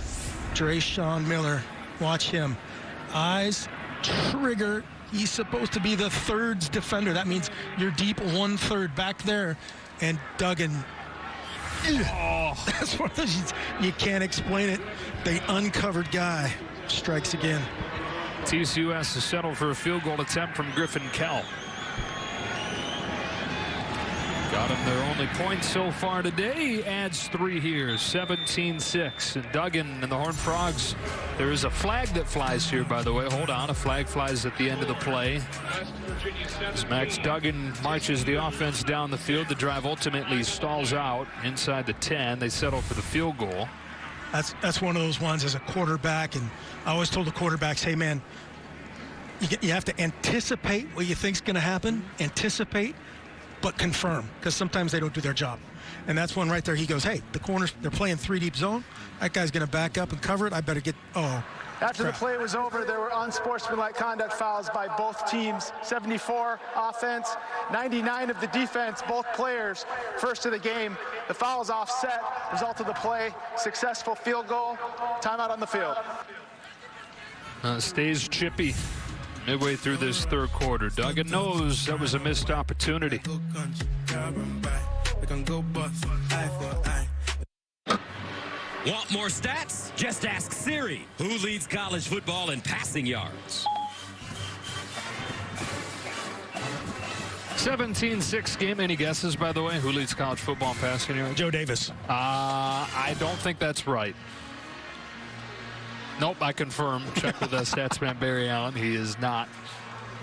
Drayshawn Miller. Watch him. Eyes, trigger. He's supposed to be the 3rd defender. That means you're deep 1/3 back there. And Duggan. That's one of those, you can't explain it. The uncovered guy strikes again. TCU has to settle for a field goal attempt from Griffin Kell. Got him their only point so far today. He adds 3 here, 17-6. And Duggan and the Horned Frogs, there is a flag that flies here, by the way. Hold on, a flag flies at the end of the play. As Max Duggan marches the offense down the field, the drive ultimately stalls out inside the 10. They settle for the field goal. That's one of those ones as a quarterback, and I always told the quarterbacks, hey, man, you have to anticipate what you think's going to happen, anticipate, but confirm, because sometimes they don't do their job. And that's one right there. He goes, hey, the corners, they're playing 3 deep zone. That guy's going to back up and cover it. I better get, After the play was over, there were unsportsmanlike conduct fouls by both teams. 74 offense, 99 of the defense, both players. First of the game, the foul's offset. Result of the play, successful field goal, timeout on the field. Stays chippy midway through this third quarter. Duggan knows that was a missed opportunity. Want more stats? Just ask Siri, who leads college football in passing yards. 17-6 game. Any guesses, by the way? Who leads college football in passing yards? Joe Davis. I don't think that's right. Nope, I confirm. Check with the stats man Barry Allen. He is not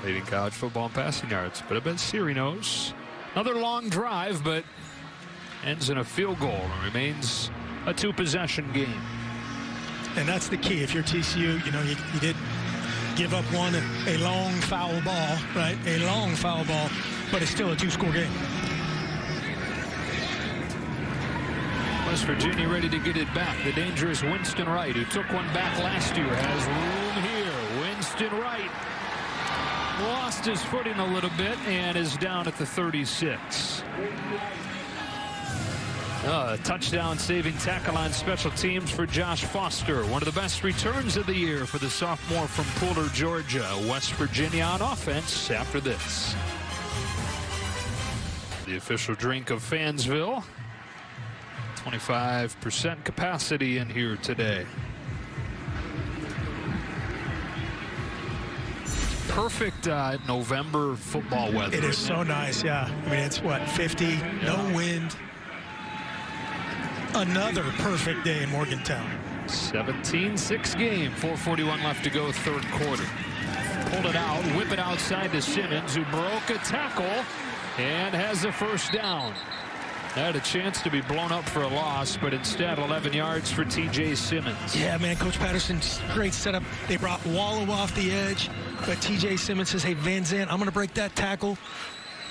leading college football in passing yards. But I bet Siri knows. Another long drive, but ends in a field goal and remains a 2-possession game. And that's the key. If you're TCU, you did give up a long foul ball, right? A long foul ball, but it's still a 2-score game. West Virginia ready to get it back. The dangerous Winston Wright, who took one back last year, has room here. Winston Wright lost his footing a little bit and is down at the 36. Touchdown saving tackle on special teams for Josh Foster. One of the best returns of the year for the sophomore from Pooler, Georgia. West Virginia on offense after this. The official drink of Fansville. 25% capacity in here today. Perfect November football weather. It is so nice, yeah. I mean, it's what, 50, no wind. Another perfect day in Morgantown. 17-6 game, 4:41 left to go, third quarter. Pulled it out, whip it outside to Simmons, who broke a tackle and has a first down. Had a chance to be blown up for a loss, but instead 11 yards for TJ Simmons. Yeah, man, Coach Patterson's great setup. They brought Wallow off the edge, but TJ Simmons says, hey, Van Zandt, I'm going to break that tackle,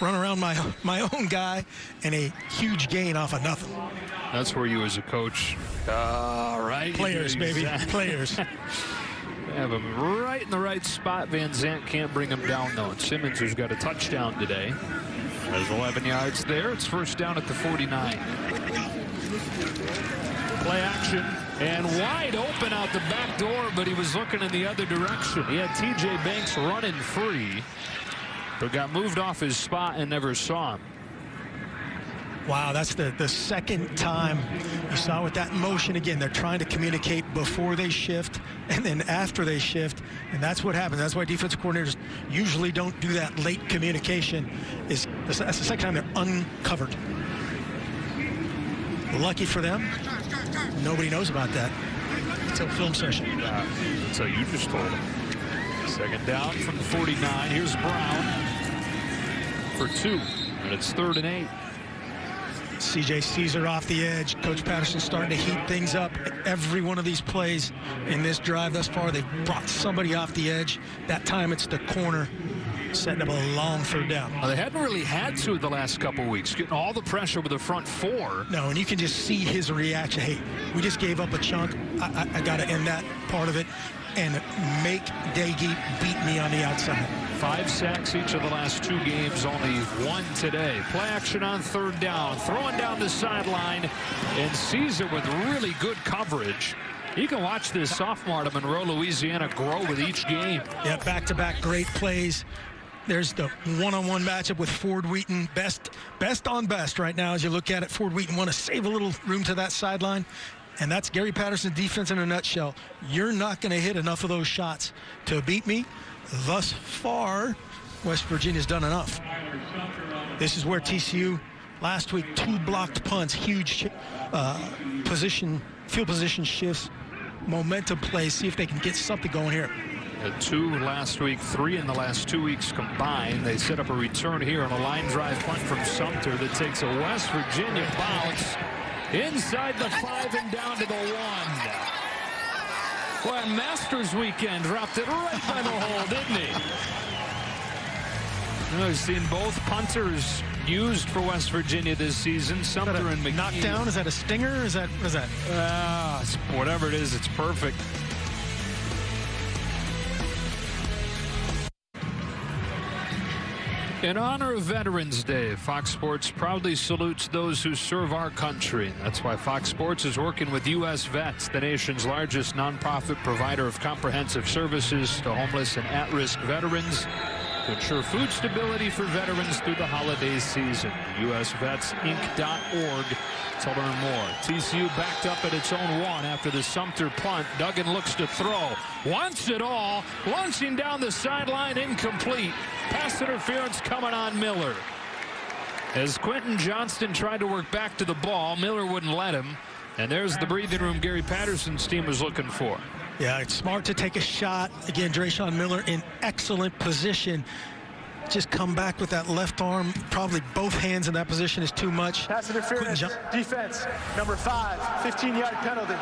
run around my own guy, and a huge gain off of nothing. That's where you as a coach, right? Players, baby, players. Have him right in the right spot. Van Zandt can't bring him down, though. And Simmons, who's got a touchdown today, has 11 yards there. It's first down at the 49. Play action, and wide open out the back door, but he was looking in the other direction. He had TJ Banks running free, but got moved off his spot and never saw him. Wow, that's the second time you saw with that motion. Again, they're trying to communicate before they shift and then after they shift, and that's what happens. That's why defensive coordinators usually don't do that late communication. That's the second time they're uncovered. Lucky for them, nobody knows about that until film session. So you just told him. Second down from the 49. Here's Brown for 2, and it's 3rd and 8. C.J. Caesar off the edge. Coach Patterson's starting to heat things up. Every one of these plays in this drive thus far, they've brought somebody off the edge. That time it's the corner setting up a long 3rd down. Well, they hadn't really had to the last couple weeks, getting all the pressure with the front 4. No, and you can just see his reaction. Hey, we just gave up a chunk. I got to end that part of it and make Daggy beat me on the outside. 5 sacks each of the last 2 games, only 1 today. Play action on 3rd down, throwing down the sideline, and Caesar with really good coverage. You can watch this sophomore out of Monroe, Louisiana grow with each game. Yeah, back-to-back great plays. There's the one-on-one matchup with Ford Wheaton. Best on best right now as you look at it. Ford Wheaton want to save a little room to that sideline. And that's Gary Patterson's defense in a nutshell. You're not going to hit enough of those shots to beat me. Thus far, West Virginia's done enough. This is where TCU last week, 2 blocked punts, huge field position shifts, momentum plays. See if they can get something going here. 2 last week, 3 in the last 2 weeks combined. They set up a return here on a line drive punt from Sumter that takes a West Virginia bounce inside the 5 and down to the 1. Well, Masters weekend dropped it right by the hole, didn't he? I've seen both punters used for West Virginia this season. Sumter and McGee. Knockdown? Is that a stinger? What is that? Whatever it is, it's perfect. In honor of Veterans Day, Fox Sports proudly salutes those who serve our country. That's why Fox Sports is working with U.S. Vets, the nation's largest nonprofit provider of comprehensive services to homeless and at-risk veterans, to ensure food stability for veterans through the holiday season. USVetsInc.org to learn more. TCU backed up at its own 1 after the Sumter punt. Duggan looks to throw. Wants it all. Launching down the sideline, incomplete. Pass interference coming on Miller. As Quentin Johnston tried to work back to the ball, Miller wouldn't let him. And there's the breathing room Gary Patterson's team was looking for. Yeah, it's smart to take a shot. Again, Drayshawn Miller in excellent position. Just come back with that left arm. Probably both hands in that position is too much. Pass interference, defense, number 5, 15-yard penalty,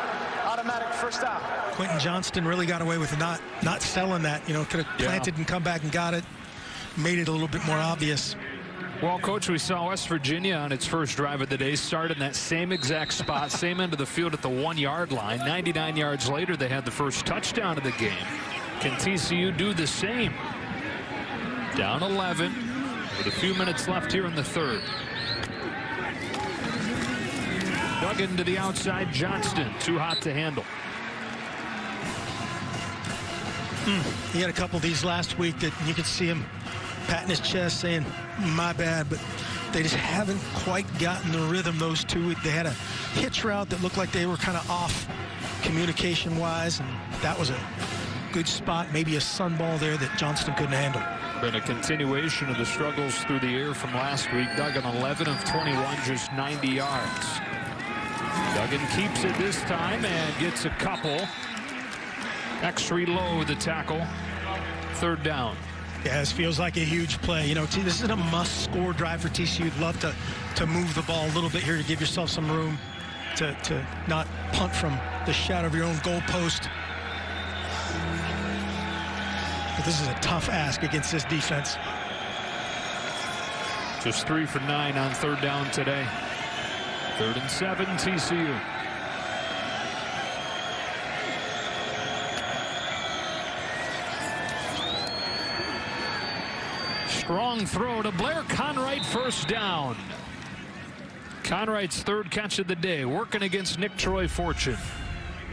automatic first down. Quentin Johnston really got away with not selling that. You know, could have planted and come back and got it. Made it a little bit more obvious. Well, Coach, we saw West Virginia on its first drive of the day start in that same exact spot, same end of the field at the 1-yard line. 99 yards later, they had the first touchdown of the game. Can TCU do the same? Down 11 with a few minutes left here in the 3rd. Duggan to the outside, Johnston, too hot to handle. He had a couple of these last week that you could see him patting his chest saying, my bad, but they just haven't quite gotten the rhythm, those two. They had a hitch route that looked like they were kind of off communication-wise, and that was a good spot, maybe a sunball there that Johnston couldn't handle. Been a continuation of the struggles through the air from last week. Duggan 11 of 21, just 90 yards. Duggan keeps it this time and gets a couple. X-reload the tackle. 3rd down. Yeah, this feels like a huge play. You know, this is a must-score drive for TCU. You'd love to move the ball a little bit here to give yourself some room to not punt from the shadow of your own goalpost. But this is a tough ask against this defense. Just 3 for 9 on 3rd down today. 3rd and 7, TCU. Strong throw to Blair Conwright, 1st down. Conwright's 3rd catch of the day, working against Nick Troy Fortune.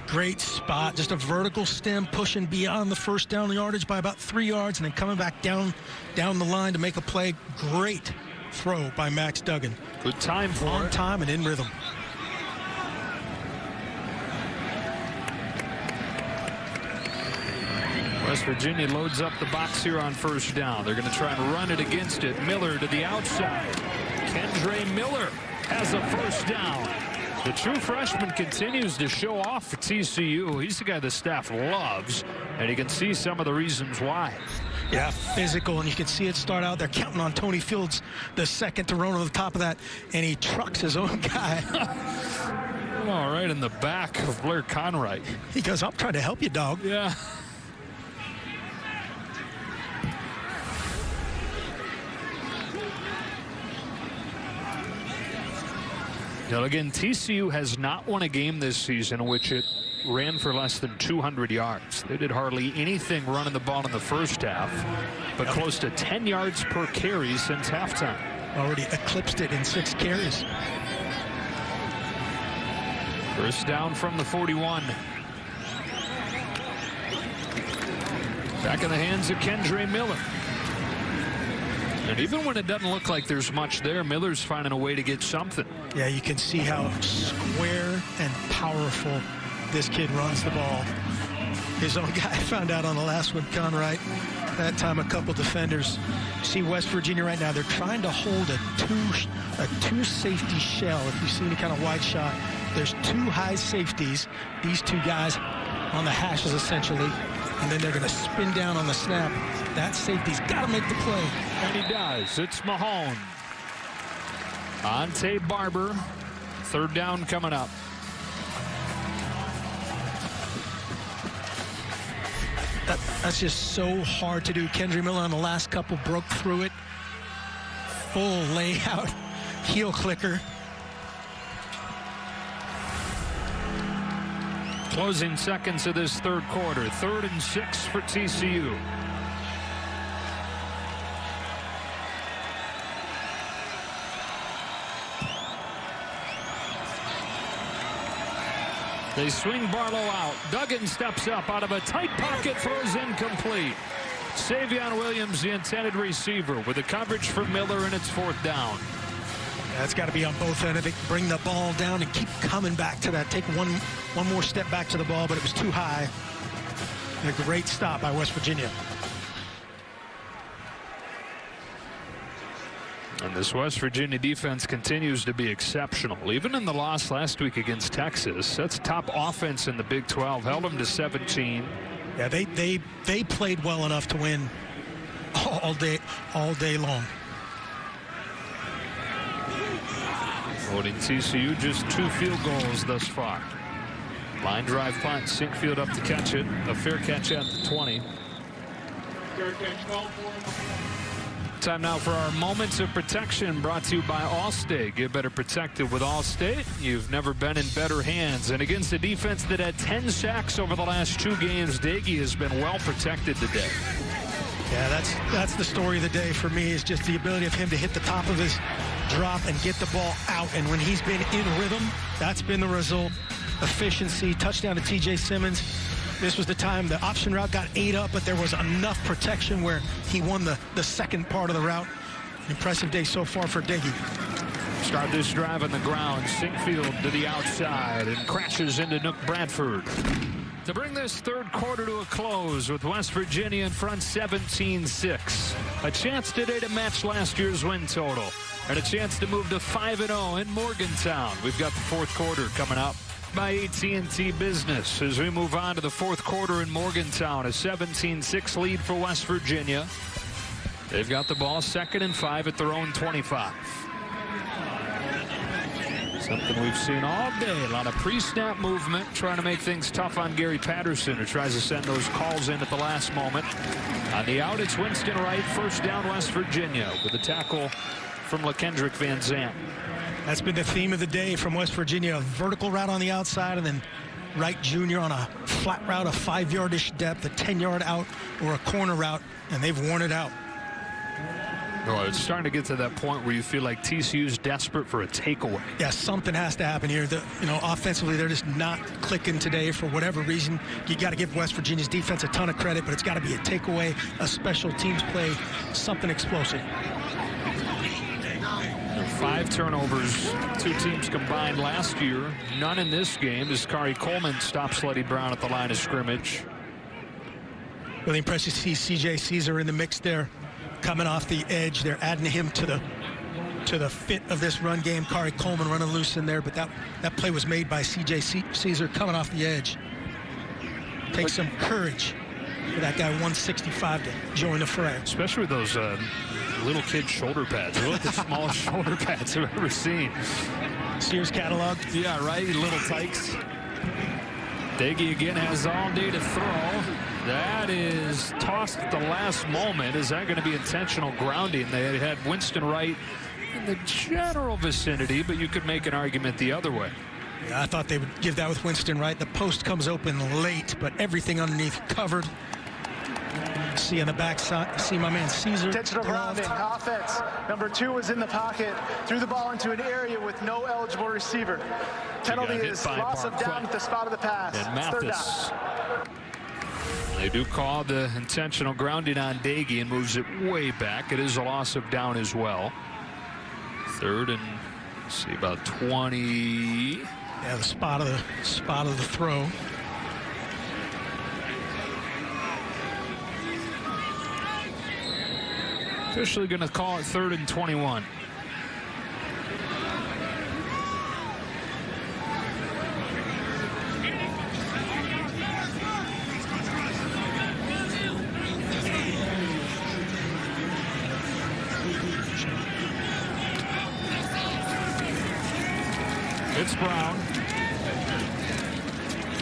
Great spot, just a vertical stem pushing beyond the 1st down yardage by about 3 yards and then coming back down the line to make a play. Great throw by Max Duggan. Good time for On it. time and in rhythm. West Virginia loads up the box here on 1st down. They're going to try and run it against it. Miller to the outside. Kendre Miller has a 1st down. The true freshman continues to show off for TCU. He's the guy the staff loves, and you can see some of the reasons why. Yeah, physical, and you can see it start out. They're counting on Tony Fields, the second to run over the top of that, and he trucks his own guy. All right, in the back of Blair Conwright. He goes, I'm trying to help you, dog. Yeah. Now, again, TCU has not won a game this season in which it ran for less than 200 yards. They did hardly anything running the ball in the 1st half, but close to 10 yards per carry since halftime. Already eclipsed it in 6 carries. 1st down from the 41. Back in the hands of Kendre Miller. And even when it doesn't look like there's much there, Miller's finding a way to get something. Yeah, you can see how square and powerful this kid runs the ball. His own guy found out on the last one, Conwright. That time a couple defenders. See West Virginia right now, they're trying to hold a two safety shell. If you see any kind of wide shot, there's two high safeties. These two guys on the hashes essentially. And then they're going to spin down on the snap. That safety's got to make the play. And he does. It's Mahone. Ante Barber. Third down coming up. That's just so hard to do. Kendry Miller on the last couple broke through it. Full layout, heel clicker. Closing seconds of this third quarter. 3rd and 6 for TCU. They swing Barlow out. Duggan steps up out of a tight pocket, throws incomplete. Savion Williams, the intended receiver, with the coverage for Miller, and it's 4th down. That's got to be on both ends. They bring the ball down and keep coming back to that. Take one more step back to the ball, but it was too high. And a great stop by West Virginia. And this West Virginia defense continues to be exceptional. Even in the loss last week against Texas, that's top offense in the Big 12. Held them to 17. Yeah, they played well enough to win all day long. Holding TCU just 2 field goals thus far. Line drive punt. Sinkfield up to catch it. A fair catch at the 20. Time now for our Moments of Protection, brought to you by Allstate. Get better protected with Allstate. You've never been in better hands. And against a defense that had 10 sacks over the last 2 games, Daggy has been well protected today. Yeah, that's the story of the day for me, is just the ability of him to hit the top of his drop and get the ball out. And when he's been in rhythm, that's been the result. Efficiency, touchdown to T.J. Simmons. This was the time the option route got ate up, but there was enough protection where he won the second part of the route. An impressive day so far for Daggy. Start this drive on the ground. Sinkfield to the outside and crashes into Nook Bradford. To bring this third quarter to a close with West Virginia in front 17-6. A chance today to match last year's win total. And a chance to move to 5-0 in Morgantown. We've got the fourth quarter coming up by AT&T Business as we move on to the fourth quarter in Morgantown. A 17-6 lead for West Virginia. They've got the ball 2nd and 5 at their own 25. Something we've seen all day. A lot of pre-snap movement, trying to make things tough on Gary Patterson, who tries to send those calls in at the last moment. On the out, it's Winston Wright. 1st down, West Virginia, with a tackle from LaKendrick Van Zandt. That's been the theme of the day from West Virginia. A vertical route on the outside, and then Wright Jr. on a flat route, a 5-yardish depth, a 10-yard out, or a corner route, and they've worn it out. Oh, it's starting to get to that point where you feel like TCU's desperate for a takeaway. Yeah, something has to happen here. Offensively, they're just not clicking today for whatever reason. You got to give West Virginia's defense a ton of credit, but it's got to be a takeaway, a special teams play, something explosive. 5 turnovers, 2 teams combined last year. None in this game as Kari Coleman stops Letty Brown at the line of scrimmage. Really impressive to see C.J. Caesar in the mix there, coming off the edge. They're adding him to the fit of this run game. Kari Coleman running loose in there, but that play was made by C.J. Caesar coming off the edge. Takes some courage for that guy 165 to join the fray. Especially with those little kid shoulder pads. They're like the smallest shoulder pads I've ever seen. Sears catalog. Yeah, right. Little tykes. Daggy again has all day to throw. That is tossed at the last moment. Is that going to be intentional grounding? They had Winston Wright in the general vicinity, but you could make an argument the other way. Yeah, I thought they would give that with Winston Wright. The post comes open late, but everything underneath covered. See on the back side, see my man Caesar. Intentional grounding, offense. Number 2 was in the pocket, threw the ball into an area with no eligible receiver. Penalty is loss of down at the spot of the pass. And Mathis. They do call the intentional grounding on Dagey and moves it way back. It is a loss of down as well. Third and let's see, about 20. Yeah, the spot of the throw. Officially going to call it 3rd and 21. It's Brown.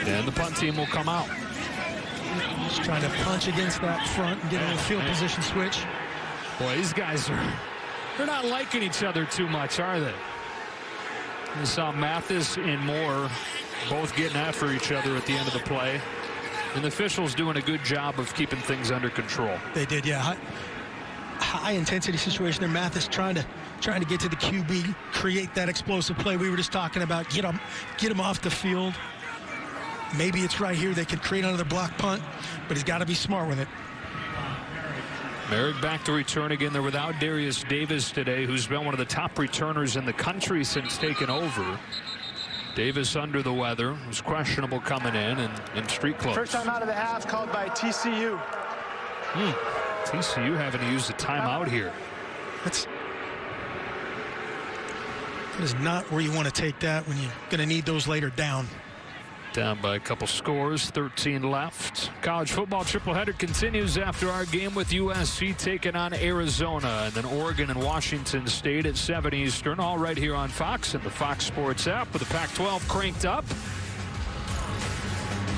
And the punt team will come out. Just trying to punch against that front and get a little field position switch. Boy, these guys they're not liking each other too much, are they? We saw Mathis and Moore both getting after each other at the end of the play. And the officials doing a good job of keeping things under control. They did, yeah. High intensity situation there. Mathis trying to get to the QB, create that explosive play we were just talking about, get him off the field. Maybe it's right here they could create another block punt, but he's got to be smart with it. Merrick back to return again. They're without Darius Davis today, who's been one of the top returners in the country since taking over. Davis under the weather, was questionable coming in street clothes. First time out of the half called by TCU. TCU having to use a timeout here. That is not where you want to take that when you're going to need those later down. Down by a couple scores, 13 left. College football tripleheader continues after our game with USC taking on Arizona, and then Oregon and Washington State at 7 Eastern, all right here on Fox and the Fox Sports app with the Pac-12 cranked up.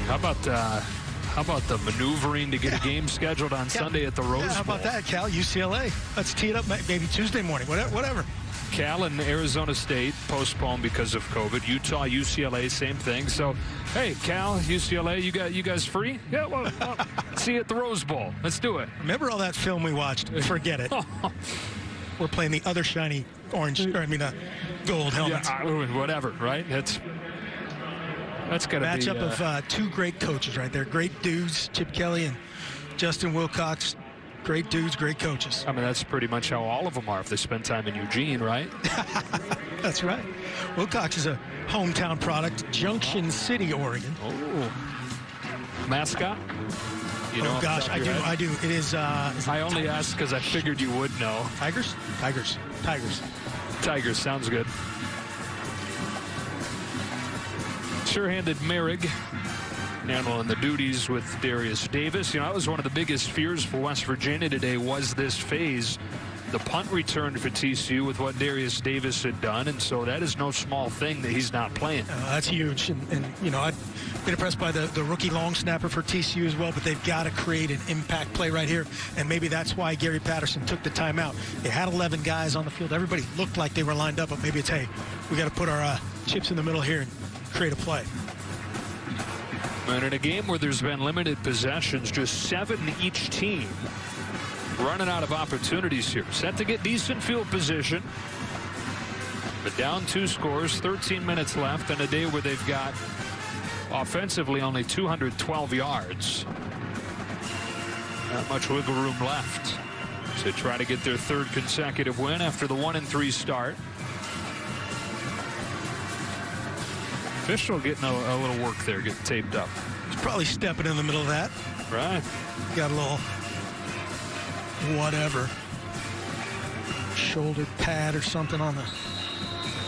How about the maneuvering to get a game scheduled on Sunday at the Rose Bowl? How about that, Cal? UCLA. Let's tee it up maybe Tuesday morning, whatever. Cal and Arizona State postponed because of COVID. Utah, UCLA, same thing. So, hey, Cal, UCLA, you guys free? Yeah, well, see you at the Rose Bowl. Let's do it. Remember all that film we watched? Forget it. We're playing the other shiny orange, gold helmets. Yeah, whatever, right? That's got to be matchup of two great coaches right there. Great dudes, Chip Kelly and Justin Wilcox. Great dudes, great coaches. I mean, that's pretty much how all of them are if they spend time in Eugene, right? That's right. Wilcox is a hometown product, Junction City, Oregon. Oh. Mascot? You know, oh, gosh, I do. It is. I only asked because I figured you would know. Tigers? Tigers, sounds good. Sure-handed Merrick handling the duties with Darius Davis. You know, that was one of the biggest fears for West Virginia today was this phase. The punt return for TCU with what Darius Davis had done, and so that is no small thing that he's not playing. That's huge, and you know, I've been impressed by the rookie long snapper for TCU as well, but they've got to create an impact play right here, and maybe that's why Gary Patterson took the timeout. They had 11 guys on the field. Everybody looked like they were lined up, but maybe it's, hey, we got to put our chips in the middle here and create a play. And in a game where there's been limited possessions, just 7 each team, running out of opportunities here. Set to get decent field position, but down 2 scores, 13 minutes left, and a day where they've got offensively only 212 yards. Not much wiggle room left to try to get their 3rd consecutive win after the 1-3 start. Official getting a little work there, getting taped up. He's probably stepping in the middle of that. Right. Got a little whatever shoulder pad or something on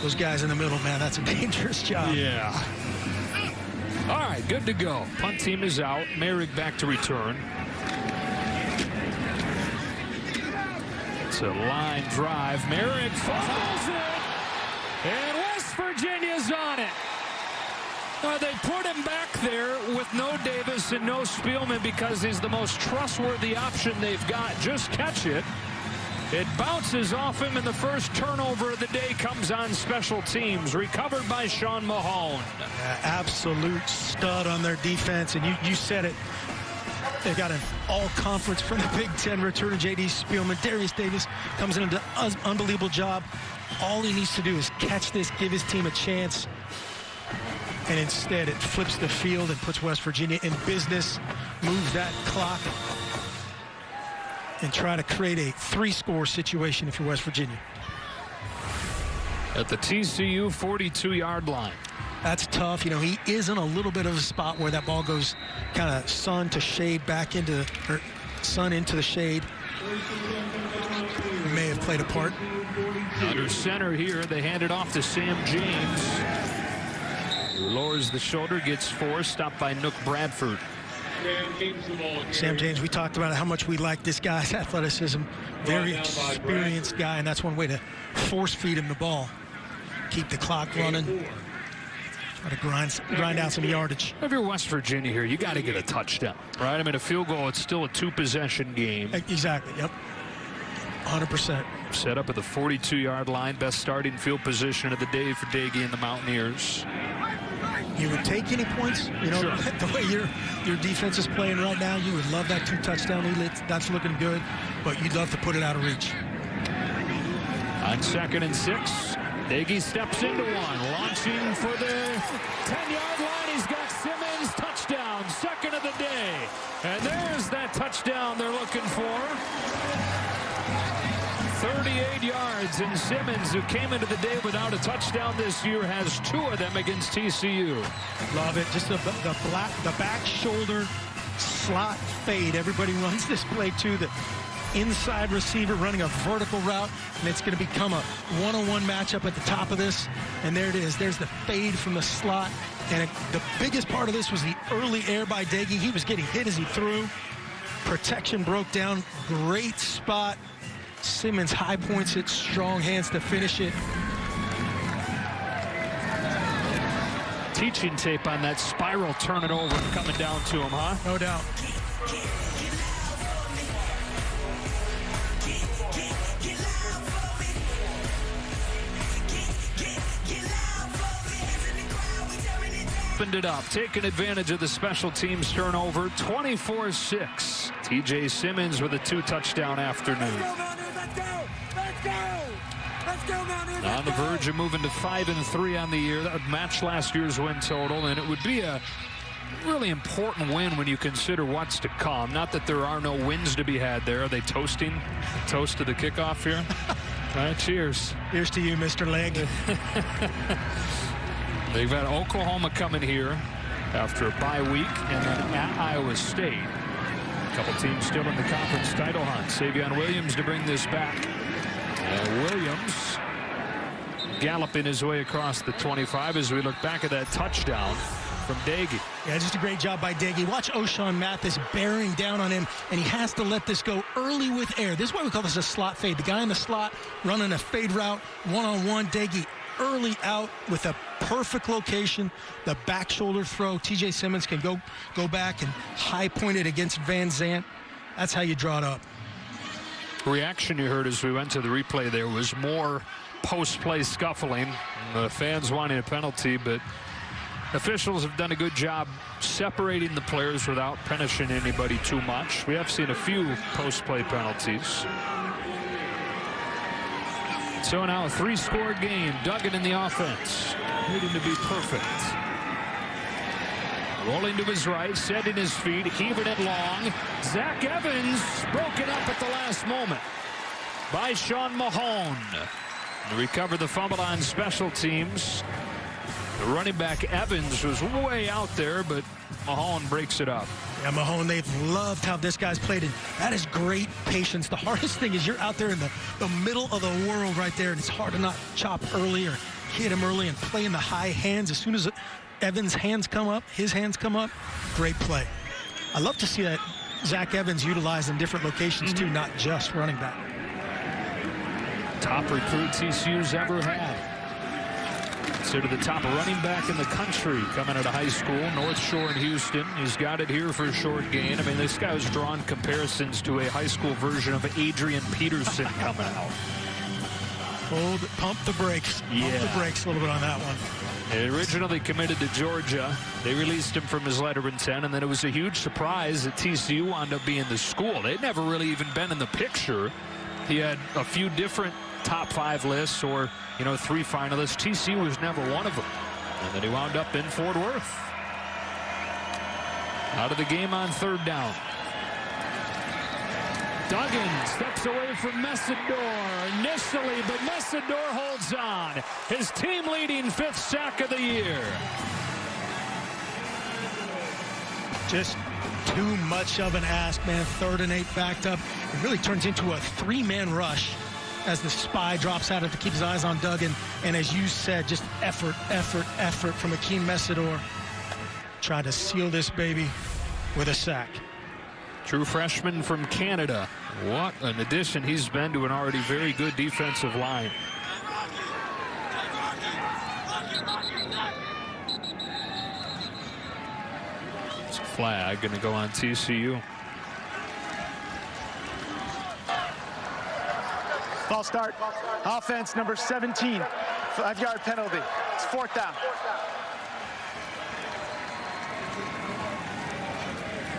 those guys in the middle. Man, that's a dangerous job. Yeah. All right, good to go. Punt team is out. Merrick back to return. It's a line drive. Merrick fumbles it, and West Virginia's on it. They put him back there with no Davis and no Spielman because he's the most trustworthy option they've got. Just catch it. It bounces off him, and the first turnover of the day comes on special teams. Recovered by Sean Mahone. Absolute stud on their defense, and you said it. They've got an all-conference from the Big Ten returner, J.D. Spielman. Darius Davis comes in and does an unbelievable job. All he needs to do is catch this, give his team a chance. and instead it flips the field and puts West Virginia in business, moves that clock, and try to create a 3-score situation if you're West Virginia. At the TCU 42-yard line. That's tough. You know, he is in a little bit of a spot where that ball goes kind of sun to shade back into, or sun into the shade. May have played a part. Under center here, they hand it off to Sam James. Lowers the shoulder, gets 4, stopped by Nook Bradford. Sam James, we talked about how much we like this guy's athleticism. Very experienced guy, and that's one way to force feed him the ball. Keep the clock running. Try to grind out some yardage. If you're West Virginia here, you got to get a touchdown, right? I mean, a field goal, it's still a 2-possession game. Exactly, yep. 100%. Set up at the 42-yard line. Best starting field position of the day for Daggy and the Mountaineers. You would take any points, you know, sure. The way your defense is playing right now. You would love that 2-touchdown lead. That's looking good, but you'd love to put it out of reach. On 2nd and 6, Daggy steps into one, launching for the 10-yard line. He's got Simmons, touchdown, second of the day. And there's that touchdown they're looking for. 38 yards, and Simmons, who came into the day without a touchdown this year, has 2 of them against TCU. Love it. Just the back shoulder slot fade. Everybody runs this play too. The inside receiver running a vertical route, and it's going to become a one-on-one matchup at the top of this. And there it is. There's the fade from the slot. And the biggest part of this was the early air by Daggy. He was getting hit as he threw. Protection broke down. Great spot. Simmons high points it, strong hands to finish it. Teaching tape on that spiral, turn it over, coming down to him, huh? No doubt. Opened it up, taking advantage of the special teams turnover, 24-6. TJ Simmons with a 2-touchdown afternoon. On the verge of moving to 5-3 on the year. That would match last year's win total, and it would be a really important win when you consider what's to come. Not that there are no wins to be had there. Are they toasting? Toast to the kickoff here? All right, cheers. Here's to you, Mr. Leg. They've had Oklahoma coming here after a bye week, and then at Iowa State. A couple teams still in the conference title hunt. Savion Williams to bring this back. Williams galloping his way across the 25 as we look back at that touchdown from Daggy. Yeah, just a great job by Daggy. Watch O'Shawn Mathis bearing down on him, and he has to let this go early with air. This is why we call this a slot fade. The guy in the slot running a fade route, one-on-one. Daggy early out with a perfect location. The back shoulder throw. TJ Simmons can go back and high point it against Van Zandt. That's how you draw it up. Reaction you heard as we went to the replay there was more post-play scuffling. The fans wanting a penalty, but officials have done a good job separating the players without punishing anybody too much. We have seen a few post-play penalties. So now a 3-score game. Duggan in the offense, needing to be perfect. Rolling to his right, setting his feet, heaving it long. Zach Evans broken up at the last moment by Sean Mahone. Recover the fumble on special teams. The running back Evans was way out there, but Mahone breaks it up. Yeah, Mahone, they've loved how this guy's played, and that is great patience. The hardest thing is you're out there in the middle of the world right there, and it's hard to not chop early or hit him early and play in the high hands. As soon as Evans' hands come up, his hands come up, great play. I love to see that Zach Evans utilized in different locations too, not just running back. Top recruit TCU's ever had. Considered the top running back in the country coming out of high school, North Shore in Houston. He's got it here for a short gain. I mean, this guy was drawing comparisons to a high school version of Adrian Peterson coming out. Pump the brakes. Yeah. Pump the brakes a little bit on that one. He originally committed to Georgia. They released him from his letter of intent, and then it was a huge surprise that TCU wound up being the school. They'd never really even been in the picture. He had a few different top 5 lists or, 3 finalists. TCU was never one of them. And then he wound up in Fort Worth. Out of the game on 3rd down. Duggan steps away from Messidor initially, but Messidor holds on. His team-leading 5th sack of the year. Just too much of an ask, man. 3rd and 8 backed up. It really turns into a 3-man rush as the spy drops out to keep his eyes on Duggan. And as you said, just effort from Akeem Messidor. Tried to seal this baby with a sack. True freshman from Canada. What an addition he's been to an already very good defensive line. It's a flag going to go on TCU. Ball start. Offense number 17. 5-yard penalty. It's 4th down.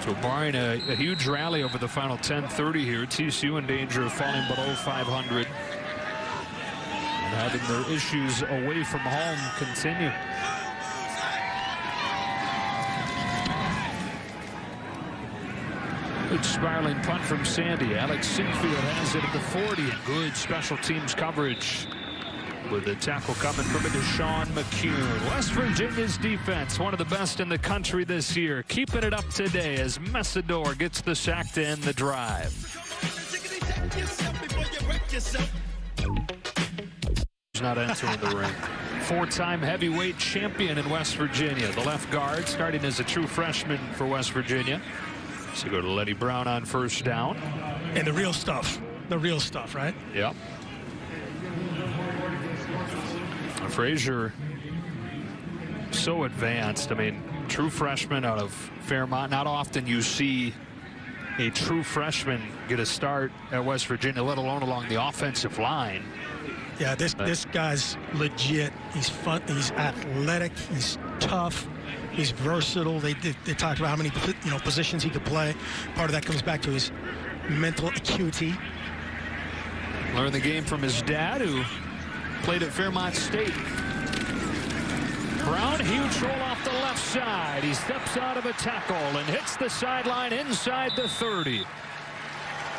So barring a huge rally over the final 10:30 here, TCU in danger of falling below 500 and having their issues away from home continue. Good spiraling punt from Sandy. Alex Sinfield has it at the 40. And good special teams coverage with the tackle coming from Deshaun McCune. West Virginia's defense, one of the best in the country this year, keeping it up today as Messidor gets the sack to end the drive. He's not entering the ring. 4-time heavyweight champion in West Virginia. The left guard starting as a true freshman for West Virginia. So go to Letty Brown on 1st down. And the real stuff, right? Yep. Frazier, so advanced. I mean, true freshman out of Fairmont. Not often you see a true freshman get a start at West Virginia, let alone along the offensive line. Yeah, this guy's legit. He's fun. He's athletic. He's tough. He's versatile. They talked about how many positions he could play. Part of that comes back to his mental acuity. Learned the game from his dad, who played at Fairmont State. Brown, huge roll off the left side. He steps out of a tackle and hits the sideline inside the 30.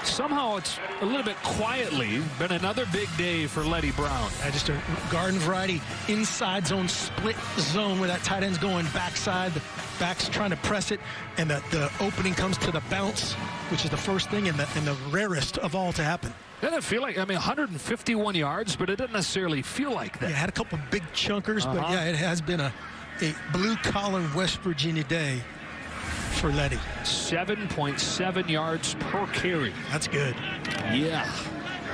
Somehow it's a little bit quietly been another big day for Letty Brown. Just a garden variety inside zone, split zone where that tight end's going backside. The back's trying to press it, and the opening comes to the bounce, which is the first thing and the rarest of all to happen. Doesn't it feel like, 151 yards, but it doesn't necessarily feel like that. Yeah, had a couple big chunkers, but yeah, it has been a blue-collar West Virginia day for Letty. 7.7 yards per carry. That's good. Yeah.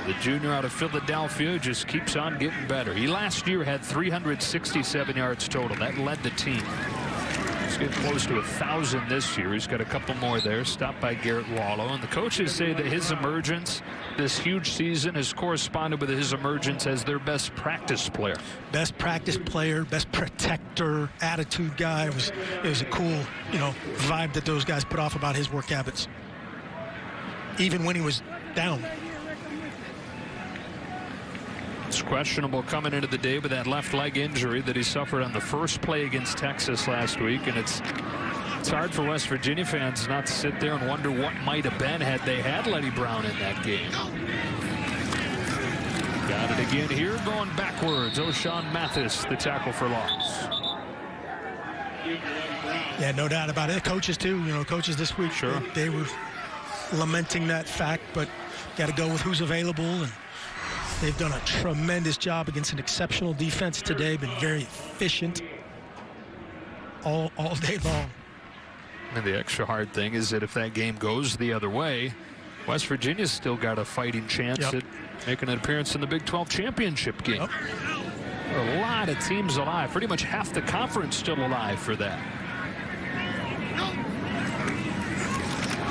The junior out of Philadelphia just keeps on getting better. He last year had 367 yards total. That led the team. He's getting close to 1,000 this year. He's got a couple more there, stopped by Garrett Wallow. And the coaches say that his emergence this huge season has corresponded with his emergence as their best practice player. Best practice player, best protector, attitude guy. It was a cool, vibe that those guys put off about his work habits. Even when he was down. It's questionable coming into the day with that left leg injury that he suffered on the first play against Texas last week, and it's hard for West Virginia fans not to sit there and wonder what might have been had they had Letty Brown in that game. Got it again here, going backwards. O'Shawn Mathis, the tackle for loss. Yeah, no doubt about it. The coaches too. Coaches this week, sure, they were lamenting that fact, but got to go with who's available, and they've done a tremendous job against an exceptional defense today. Been very efficient all day long. And the extra hard thing is that if that game goes the other way, West Virginia's still got a fighting chance at making an appearance in the Big 12 championship game. There are a lot of teams alive. Pretty much half the conference still alive for that.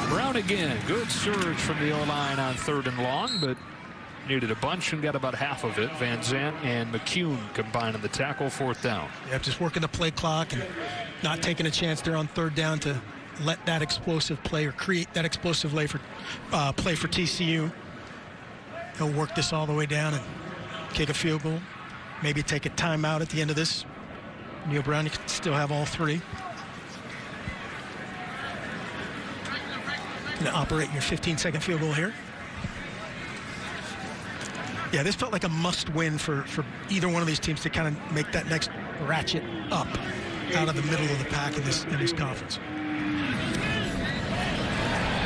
Brown again. Good surge from the O-line on 3rd and long, but needed a bunch and got about half of it. Van Zandt and McCune combining the tackle, 4th down. Yeah, just working the play clock and not taking a chance there on 3rd down to let that explosive play or create that explosive play for TCU. He'll work this all the way down and kick a field goal. Maybe take a timeout at the end of this. Neil Brown, you can still have all three. Going to operate your 15-second field goal here. Yeah, this felt like a must-win for either one of these teams to kind of make that next ratchet up out of the middle of the pack in this conference.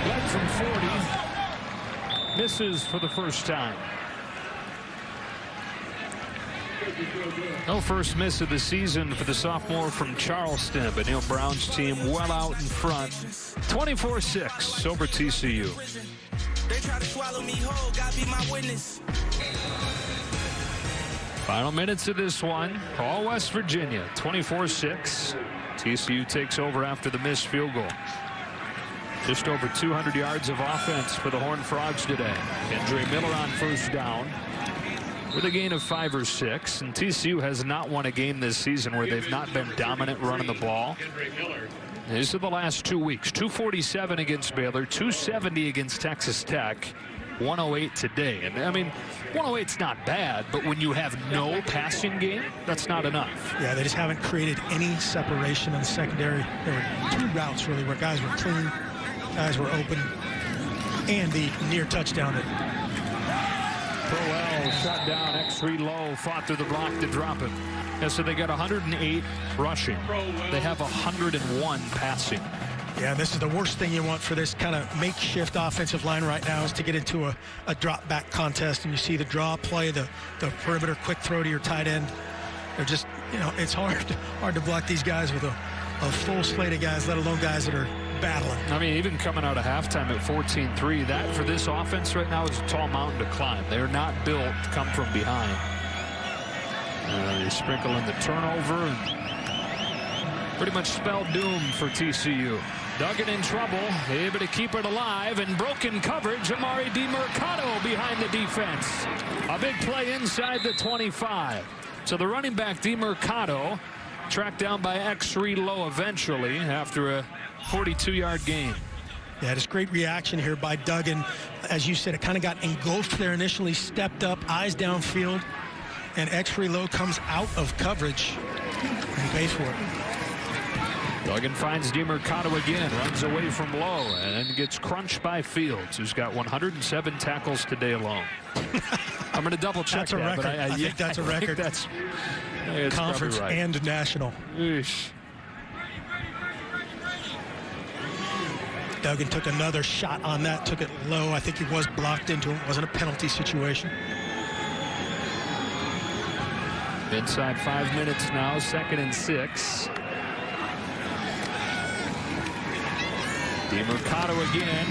Led from 40. Misses for the first time. No first miss of the season for the sophomore from Charleston, but Neil Brown's team well out in front. 24-6 over TCU. They try to swallow me whole, God be my witness. Final minutes of this one, all West Virginia, 24-6. TCU takes over after the missed field goal. Just over 200 yards of offense for the Horned Frogs today. Kendra Miller on first down with a gain of 5 or 6. And TCU has not won a game this season where they've not been dominant running the ball. These are the last 2 weeks. 247 against Baylor, 270 against Texas Tech, 108 today. And I mean, 108's not bad, but when you have no passing game, that's not enough. Yeah, they just haven't created any separation in the secondary. There were 2 routes really where guys were clean, guys were open, and the near touchdown. Crowell shot down, X3 low, fought through the block to drop it. And so they got 108 rushing. They have 101 passing. Yeah, this is the worst thing you want for this kind of makeshift offensive line right now, is to get into a drop back contest, and you see the draw play, the perimeter quick throw to your tight end. They're just, you know, it's hard to block these guys with a full slate of guys, let alone guys that are battling. I mean, even coming out of halftime at 14-3, that for this offense right now is a tall mountain to climb. They're not built to come from behind. They sprinkle in the turnover and pretty much spelled doom for TCU. Duggan in trouble, able to keep it alive, and broken coverage. Amari DiMercato behind the defense. A big play inside the 25. So the running back DiMercato tracked down by X3 low eventually after a 42-yard gain. Yeah, just great reaction here by Duggan. As you said, it kind of got engulfed there initially, stepped up, eyes downfield, and X3 low comes out of coverage and pays for it. Duggan finds DiMercato again, runs away from low, and then gets crunched by Fields, who's got 107 tackles today alone. I'm going to double check that's a record. But I think that's a record. That's conference right. And national. Eesh. Duggan took another shot on that, took it low. I think he was blocked into it. It wasn't a penalty situation. Inside 5 minutes now, 2nd and 6. DiMercato again.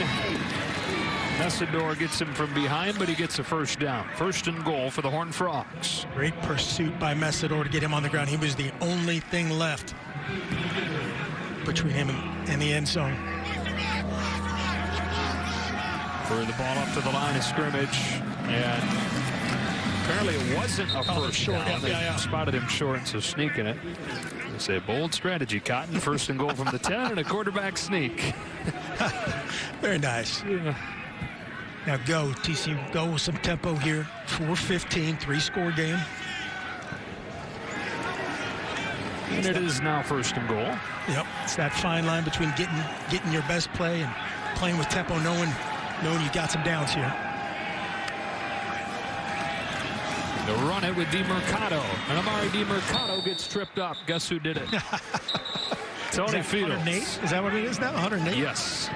Messidor gets him from behind, but he gets a first down. 1st and goal for the Horned Frogs. Great pursuit by Messidor to get him on the ground. He was the only thing left between him and the end zone. For the ball up to the line of scrimmage, and apparently it wasn't a first down. They spotted him short, so sneaking it. They say bold strategy, Cotton. 1st and goal from the 10 and a quarterback sneak. Very nice. Yeah. Now go, TCU, go with some tempo here. 4-15, 3-score game. And it is now 1st and goal. Yep, it's that fine line between getting your best play and playing with tempo, knowing you got some downs here. They'll run it with DiMercato, and Amari DiMercato gets tripped up. Guess who did it? Tony Fields. 108? Is that what it is now? 108? Yes.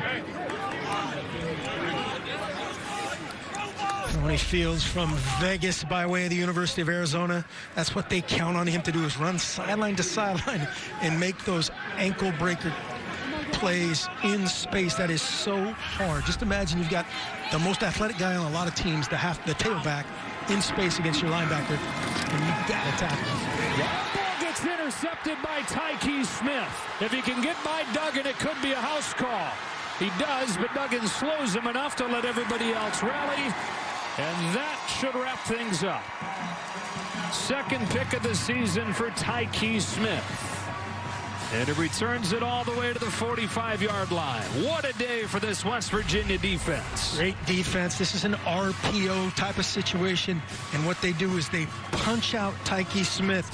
Tony Fields from Vegas by way of the University of Arizona. That's what they count on him to do, is run sideline to sideline and make those ankle breaker plays in space. That is so hard. Just imagine you've got the most athletic guy on a lot of teams, the tailback, in space against your linebacker, and you've got to tackle him. Ball gets intercepted by Tyke Smith. If he can get by Duggan, it could be a house call. He does, but Duggan slows him enough to let everybody else rally, and that should wrap things up. 2nd pick of the season for Tyke Smith. And it returns it all the way to the 45-yard line. What a day for this West Virginia defense. Great defense. This is an RPO type of situation. And what they do is they punch out Tyke Smith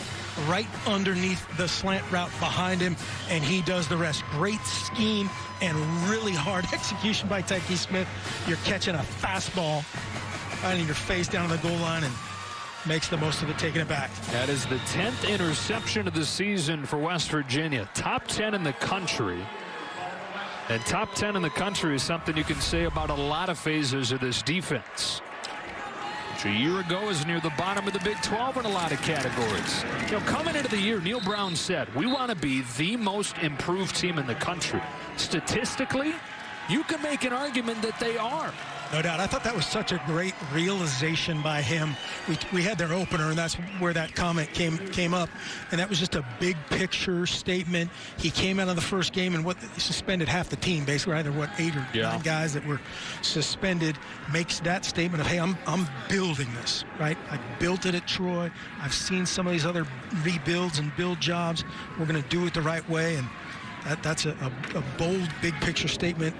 right underneath the slant route behind him, and he does the rest. Great scheme and really hard execution by Tyke Smith. You're catching a fastball right in your face down on the goal line and makes the most of it, taking it back. That is the 10th interception of the season for West Virginia. Top 10 in the country. And top 10 in the country is something you can say about a lot of phases of this defense, which a year ago is near the bottom of the Big 12 in a lot of categories. You know, coming into the year, Neil Brown said, we want to be the most improved team in the country. Statistically, you can make an argument that they are. No doubt. I thought that was such a great realization by him. We had their opener, and that's where that comment came up. And that was just a big picture statement. He came out of the first game and suspended half the team, basically, either 8 or 9 guys that were suspended. Makes that statement of, hey, I'm building this, right? I built it at Troy. I've seen some of these other rebuilds and build jobs. We're going to do it the right way. And that's a bold, big picture statement.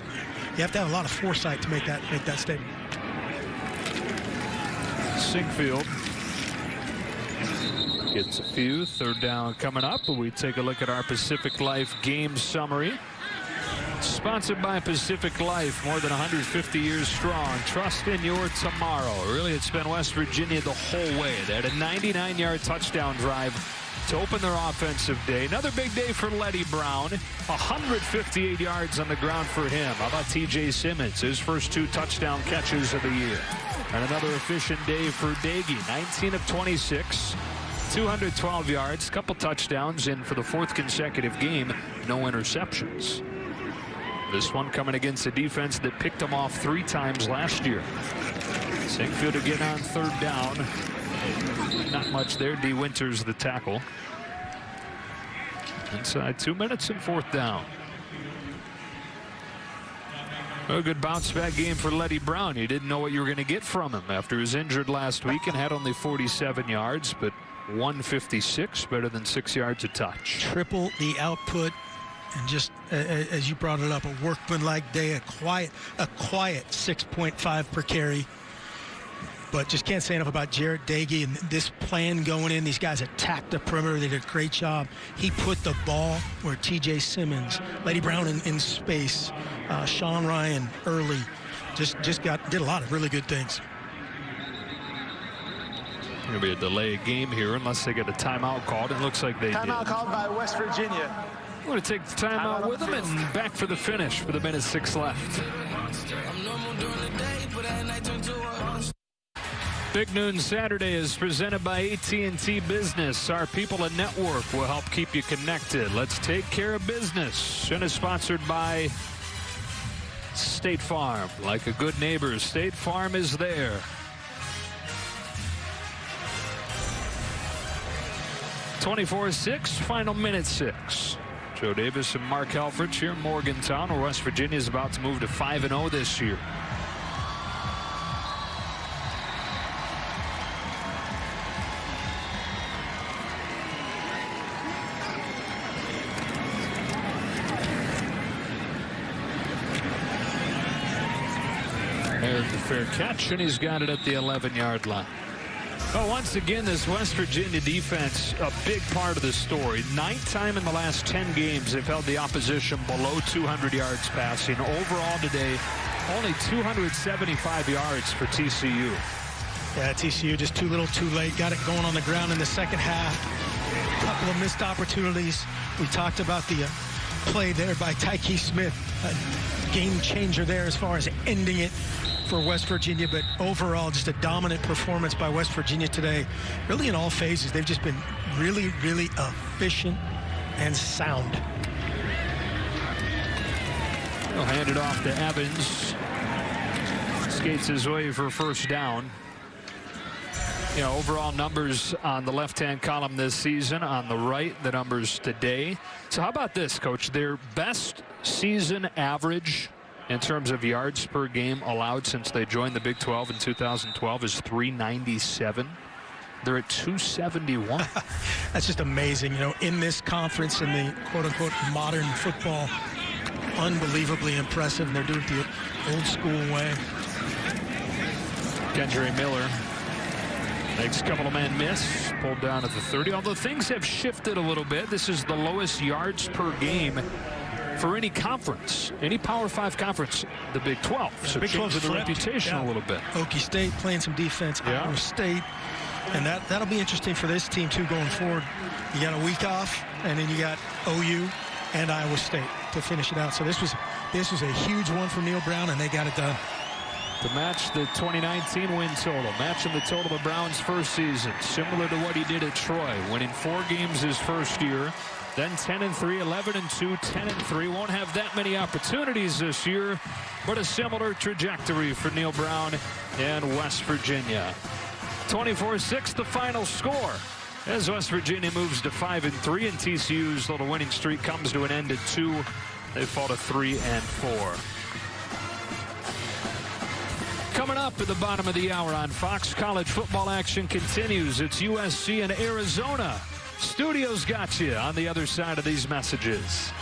You have to have a lot of foresight to make that statement. Sinkfield gets a few. Third down coming up. We take a look at our Pacific Life game summary. Sponsored by Pacific Life, more than 150 years strong. Trust in your tomorrow. Really, it's been West Virginia the whole way. They had a 99-yard touchdown drive to open their offensive day. Another big day for Letty Brown. 158 yards on the ground for him. How about TJ Simmons? His first 2 touchdown catches of the year. And another efficient day for Dagey. 19 of 26. 212 yards, couple touchdowns, and for the 4th consecutive game, no interceptions. This one coming against a defense that picked him off 3 times last year. Sinkfield again on 3rd down. Not much there. D. Winters the tackle. Inside 2 minutes and 4th down. A good bounce back game for Letty Brown. You didn't know what you were going to get from him after he was injured last week and had only 47 yards, but 156, better than 6 yards a touch. Triple the output, and just as you brought it up, a workmanlike day, a quiet 6.5 per carry. But just can't say enough about Jarrett Dagey and this plan going in. These guys attacked the perimeter. They did a great job. He put the ball where TJ Simmons, Letty Brown in space, Sean Ryan early, did a lot of really good things. Going to be a delay game here unless they get a timeout called. It looks like they did. Timeout called by West Virginia. I'm going to take the timeout with them and back for the finish for the minute 6 left. Big Noon Saturday is presented by AT&T Business. Our people at Network will help keep you connected. Let's take care of business. And is sponsored by State Farm. Like a good neighbor, State Farm is there. .24-6, final minute 6. Joe Davis and Mark Helfrich here in Morgantown, where West Virginia is about to move to 5-0 this year. There's the fair catch, and he's got it at the 11-yard line. Well, once again, this West Virginia defense, a big part of the story. 9th time in the last 10 games they've held the opposition below 200 yards passing. Overall today, only 275 yards for TCU. Yeah, TCU just too little too late. Got it going on the ground in the second half. A couple of missed opportunities. We talked about the play there by Tyke Smith. A game changer there as far as ending it for West Virginia, but overall just a dominant performance by West Virginia today. Really in all phases, they've just been really, really efficient and sound. He'll hand it off to Evans. Skates his way for first down. You know, overall numbers on the left-hand column this season. On the right, the numbers today. So how about this, Coach? Their best season average in terms of yards per game allowed since they joined the Big 12 in 2012 is 397. They're at 271. That's just amazing. You know, in this conference, in the quote-unquote modern football, unbelievably impressive, and they're doing it the old-school way. Kendra Miller Next couple of men miss. Pulled down at the 30. Although things have shifted a little bit. This is the lowest yards per game for any conference. Any Power 5 conference. The Big 12. So Big 12 changing the reputation a little bit. Okie State playing some defense. Iowa State. And that'll be interesting for this team, too, going forward. You got a week off, and then you got OU and Iowa State to finish it out. So this was a huge one for Neil Brown, and they got it done. To match the 2019 win total, matching the total of Brown's first season, similar to what he did at Troy, winning 4 games his first year, then 10-3, 11-2, 10-3. Won't have that many opportunities this year, but a similar trajectory for Neil Brown and West Virginia. 24-6 the final score as West Virginia moves to 5-3, and TCU's little winning streak comes to an end at 2. They fall to 3-4. Coming up at the bottom of the hour on Fox, college football action continues. It's USC and Arizona. Studios got you on the other side of these messages.